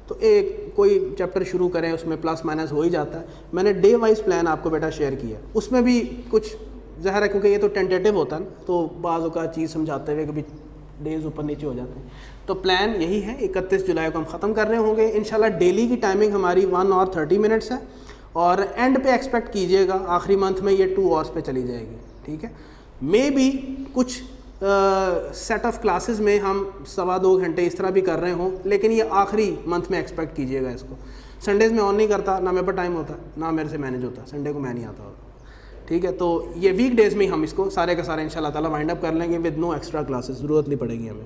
तो एक कोई चैप्टर शुरू करें, उसमें प्लस माइनस हो ही जाता है। मैंने डे वाइज प्लान आपको बेटा शेयर किया, उसमें भी कुछ ज़ाहिर है क्योंकि ये तो टेंटेटिव होता है ना, तो बाज़ का चीज़ समझाते हुए कभी डेज ऊपर नीचे हो जाते हैं। तो प्लान यही है, 31 जुलाई को हम ख़त्म कर रहे होंगे इंशाल्लाह। डेली की टाइमिंग हमारी 1 और 30 मिनट्स है, और एंड पे एक्सपेक्ट कीजिएगा आखिरी मंथ में ये 2 आवर्स पे चली जाएगी, ठीक है। मे बी कुछ सेट ऑफ क्लासेस में हम 1.25-2 घंटे इस तरह भी कर रहे हों, लेकिन ये आखिरी मंथ में एक्सपेक्ट कीजिएगा इसको। संडेज़ में ऑन नहीं करता, ना मेरे पर टाइम होता, ना मेरे से मैनेज होता, संडे को मैं नहीं आता होता, ठीक है। तो ये वीक डेज़ में ही हम इसको सारे के सारे इंशाल्लाह ताला वाइंड अप कर लेंगे विद नो एक्स्ट्रा क्लासेस, ज़रूरत नहीं पड़ेगी हमें।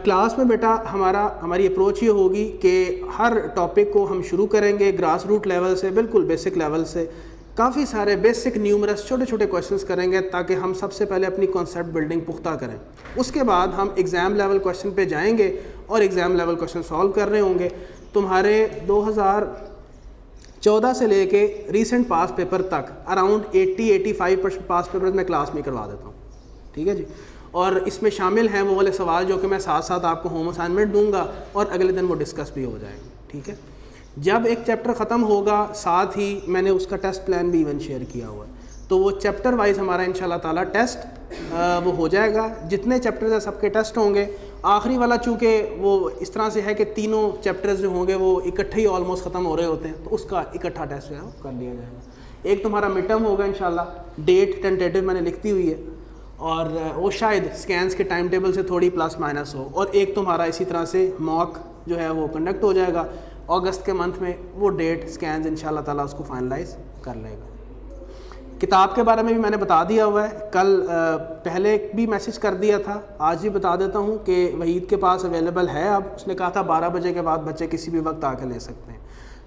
क्लास में बेटा हमारी अप्रोच ये होगी कि हर टॉपिक को हम शुरू करेंगे ग्रास रूट लेवल से, बिल्कुल बेसिक लेवल से। काफ़ी सारे बेसिक न्यूमरस छोटे छोटे क्वेश्चंस करेंगे ताकि हम सबसे पहले अपनी कॉन्सेप्ट बिल्डिंग पुख्ता करें। उसके बाद हम एग्ज़ाम लेवल क्वेश्चन पे जाएंगे और एग्ज़ाम लेवल क्वेश्चन सॉल्व कर रहे होंगे। तुम्हारे 2014 से लेके रीसेंट पास पेपर तक अराउंड 80-85% पास पेपर मैं क्लास में करवा देता हूँ, ठीक है जी। और इसमें शामिल हैं वो वाले सवाल जो कि मैं साथ साथ आपको होम असाइनमेंट दूंगा और अगले दिन वो डिस्कस भी हो जाएंगे, ठीक है। जब एक चैप्टर ख़त्म होगा, साथ ही मैंने उसका टेस्ट प्लान भी इवन शेयर किया हुआ है, तो वो चैप्टर वाइज हमारा इंशाल्लाह ताला टेस्ट वो हो जाएगा। जितने चैप्टर्स हैं सबके टेस्ट होंगे। आखिरी वाला चूँकि वो इस तरह से है कि तीनों चैप्टर्स जो होंगे वो इकट्ठे ही ऑलमोस्ट ख़त्म हो रहे होते हैं, तो उसका इकट्ठा टेस्ट जो है वो कर लिया जाएगा। एक तुम्हारा मिड टर्म होगा इंशाल्लाह, डेट टेंटेटिव मैंने लिखती हुई है, और वो शायद स्कैन्स के टाइम टेबल से थोड़ी प्लस माइनस हो। और एक तुम्हारा इसी तरह से मॉक जो है वो कंडक्ट हो जाएगा अगस्त के मंथ में। वो डेट स्कैन्स इंशाल्लाह ताला उसको फाइनलाइज कर लेगा। किताब के बारे में भी मैंने बता दिया हुआ है, कल पहले भी मैसेज कर दिया था, आज भी बता देता हूँ कि वहीद के पास अवेलेबल है। अब उसने कहा था 12 बजे के बाद बच्चे किसी भी वक्त आके ले सकते हैं।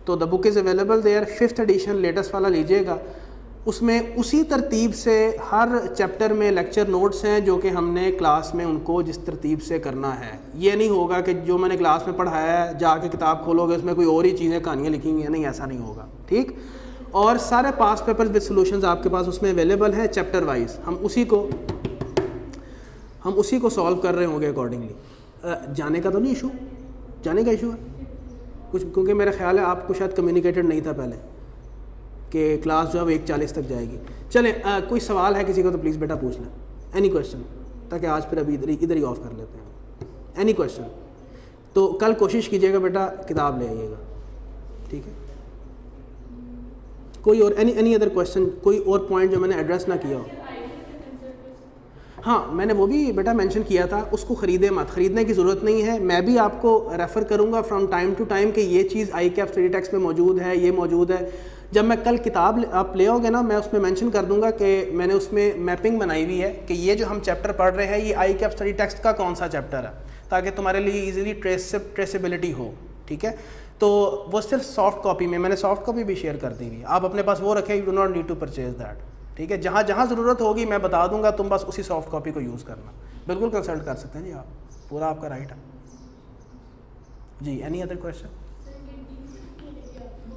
तो the book is available there, 5th edition latest वाला लीजिएगा। उसमें उसी तरतीब से हर चैप्टर में लेक्चर नोट्स हैं जो कि हमने क्लास में उनको जिस तरतीब से करना है। ये नहीं होगा कि जो मैंने क्लास में पढ़ाया है जाके किताब खोलोगे उसमें कोई और ही चीज़ें कहानियाँ लिखी हैं, नहीं, ऐसा नहीं होगा, ठीक। और सारे पास पेपर्स विद सॉल्यूशंस आपके पास उसमें अवेलेबल हैं चैप्टर वाइज। हम उसी को सॉल्व कर रहे होंगे अकॉर्डिंगली। जाने का तो नहीं इशू, जाने का इशू है कुछ, क्योंकि मेरा ख्याल है आपको शायद कम्युनिकेटेड नहीं था पहले कि क्लास जो है 1:40 तक जाएगी। चलें, कोई सवाल है किसी को तो प्लीज़ बेटा पूछ लें, एनी क्वेश्चन, ताकि आज फिर अभी इधर ही ऑफ कर लेते हैं। एनी क्वेश्चन तो कल कोशिश कीजिएगा बेटा किताब ले आइएगा, ठीक है। कोई और एनी अदर क्वेश्चन, कोई और पॉइंट जो मैंने एड्रेस ना किया हो? हाँ, मैंने वो भी बेटा मेंशन किया था, उसको ख़रीदे मत, ख़रीदने की ज़रूरत नहीं है। मैं भी आपको रेफ़र करूँगा फ्रॉम टाइम टू टाइम कि ये चीज़ ICAP स्टडी टेक्स्ट में मौजूद है, ये मौजूद है। जब मैं कल किताब आप ले आओगे ना, मैं उसमें मेंशन कर दूंगा कि मैंने उसमें मैपिंग बनाई हुई है कि ये जो हम चैप्टर पढ़ रहे हैं ये ICAP स्टडी टेक्स्ट का कौन सा चैप्टर है, ताकि तुम्हारे लिए इजीली ट्रेसेबिलिटी हो, ठीक है। तो वो सिर्फ सॉफ्ट कॉपी में, मैंने सॉफ्ट कॉपी भी शेयर कर दी हुई है, आप अपने पास वो रखें, you do not need to purchase that, ठीक है। जहाँ जहाँ ज़रूरत होगी मैं बता दूंगा, तुम बस उसी सॉफ्ट कॉपी को यूज़ करना। बिल्कुल कंसल्ट कर सकते हैं जी आप, पूरा आपका राइट है जी। Any other question?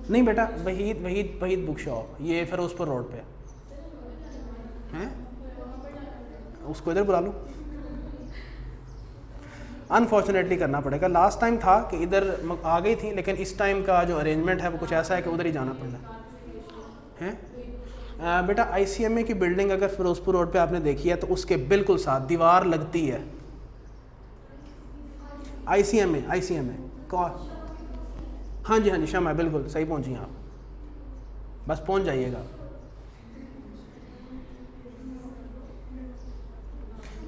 नहीं बेटा, वहीद बुक शॉप, ये फिरोजपुर रोड पे हैं, उसको इधर बुला लो। अनफॉर्चुनेटली करना पड़ेगा, लास्ट टाइम था कि इधर आ गई थी, लेकिन इस टाइम का जो अरेंजमेंट है वो कुछ ऐसा है कि उधर ही जाना पड़ना है। बेटा ICMA की बिल्डिंग अगर फिरोजपुर रोड पे आपने देखी है तो उसके बिल्कुल साथ दीवार लगती है ICMA कौन? हाँ जी शामा, बिल्कुल सही पहुंची आप, बस पहुंच जाइएगा।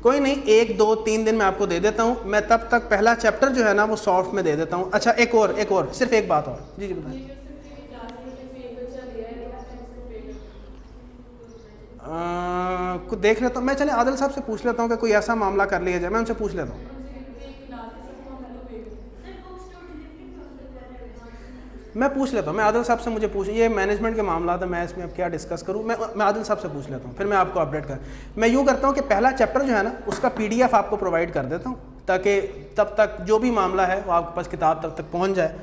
कोई नहीं, 1 2 3 दिन मैं आपको दे देता हूँ, मैं तब तक पहला चैप्टर जो है ना वो सॉफ्ट में दे देता हूँ। अच्छा एक और सिर्फ एक बात और, जी बताएं। कुछ देख लेता हूँ मैं, चले आदिल साहब से पूछ लेता हूँ कि कोई ऐसा मामला कर लिया जाए, मैं उनसे पूछ लेता हूँ। मैं पूछ लेता हूँ, मैं आदिल साहब से, मुझे पूछ, ये मैनेजमेंट के मामला था, मैं इसमें अब क्या डिस्कस करूँ, मैं आदिल साहब से पूछ लेता हूँ, फिर मैं आपको अपडेट कर। मैं यूँ करता हूँ कि पहला चैप्टर जो है ना उसका PDF आपको प्रोवाइड कर देता हूँ, ताकि तब तक जो भी मामला है वो आपके पास किताब तब तक पहुँच जाए।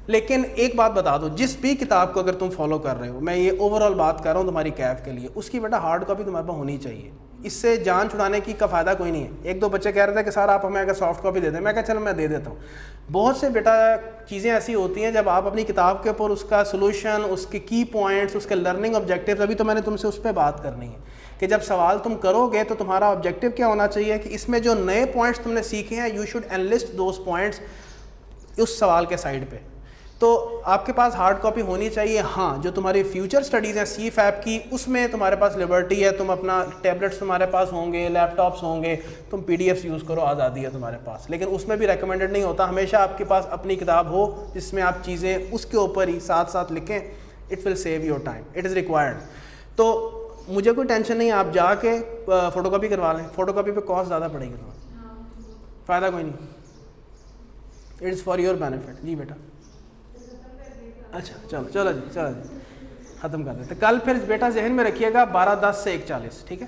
लेकिन एक बात बता दो, जिस भी किताब को अगर तुम फॉलो कर रहे हो, मैं ये ओवरऑल बात कर रहा हूँ तुम्हारी कैफ के लिए, उसकी बेटा हार्ड कॉपी तुम्हारे पास होनी चाहिए। इससे जान छुड़ाने की का फ़ायदा कोई नहीं है। 1 2 बच्चे कह रहे थे कि सर आप हमें अगर सॉफ्ट कॉपी दे दें, मैं कहा चलो मैं दे देता हूँ। बहुत से बेटा चीज़ें ऐसी होती हैं जब आप अपनी किताब के ऊपर उसका सोल्यूशन, उसके की पॉइंट्स, उसके लर्निंग ऑब्जेक्टिव्स, अभी तो मैंने तुमसे उस पर बात करनी है कि जब सवाल तुम करोगे तो तुम्हारा ऑब्जेक्टिव क्या होना चाहिए कि इसमें जो नए पॉइंट्स तुमने सीखे हैं, you should enlist those points उस सवाल के साइड पे। तो आपके पास हार्ड कॉपी होनी चाहिए। हाँ, जो तुम्हारी फ्यूचर स्टडीज़ हैं CFAP की, उसमें तुम्हारे पास लिबर्टी है, तुम अपना टैबलेट्स तुम्हारे पास होंगे, लैपटॉप्स होंगे, तुम PDFs यूज़ करो, आज़ादी है तुम्हारे पास। लेकिन उसमें भी रेकमेंडेड नहीं होता, हमेशा आपके पास अपनी किताब हो जिसमें आप चीज़ें उसके ऊपर ही साथ साथ लिखें। It will save your time, it is required. तो मुझे कोई टेंशन नहीं, आप जाके फ़ोटोकॉपी करवा लें। फ़ोटोकॉपी पे कॉस्ट ज़्यादा पड़ेगी तुम्हें, फ़ायदा कोई नहीं, it is for your benefit. जी बेटा, अच्छा चलो जी ख़त्म कर देते। कल फिर बेटा जहन में रखिएगा 12:10 से 1:40, ठीक है।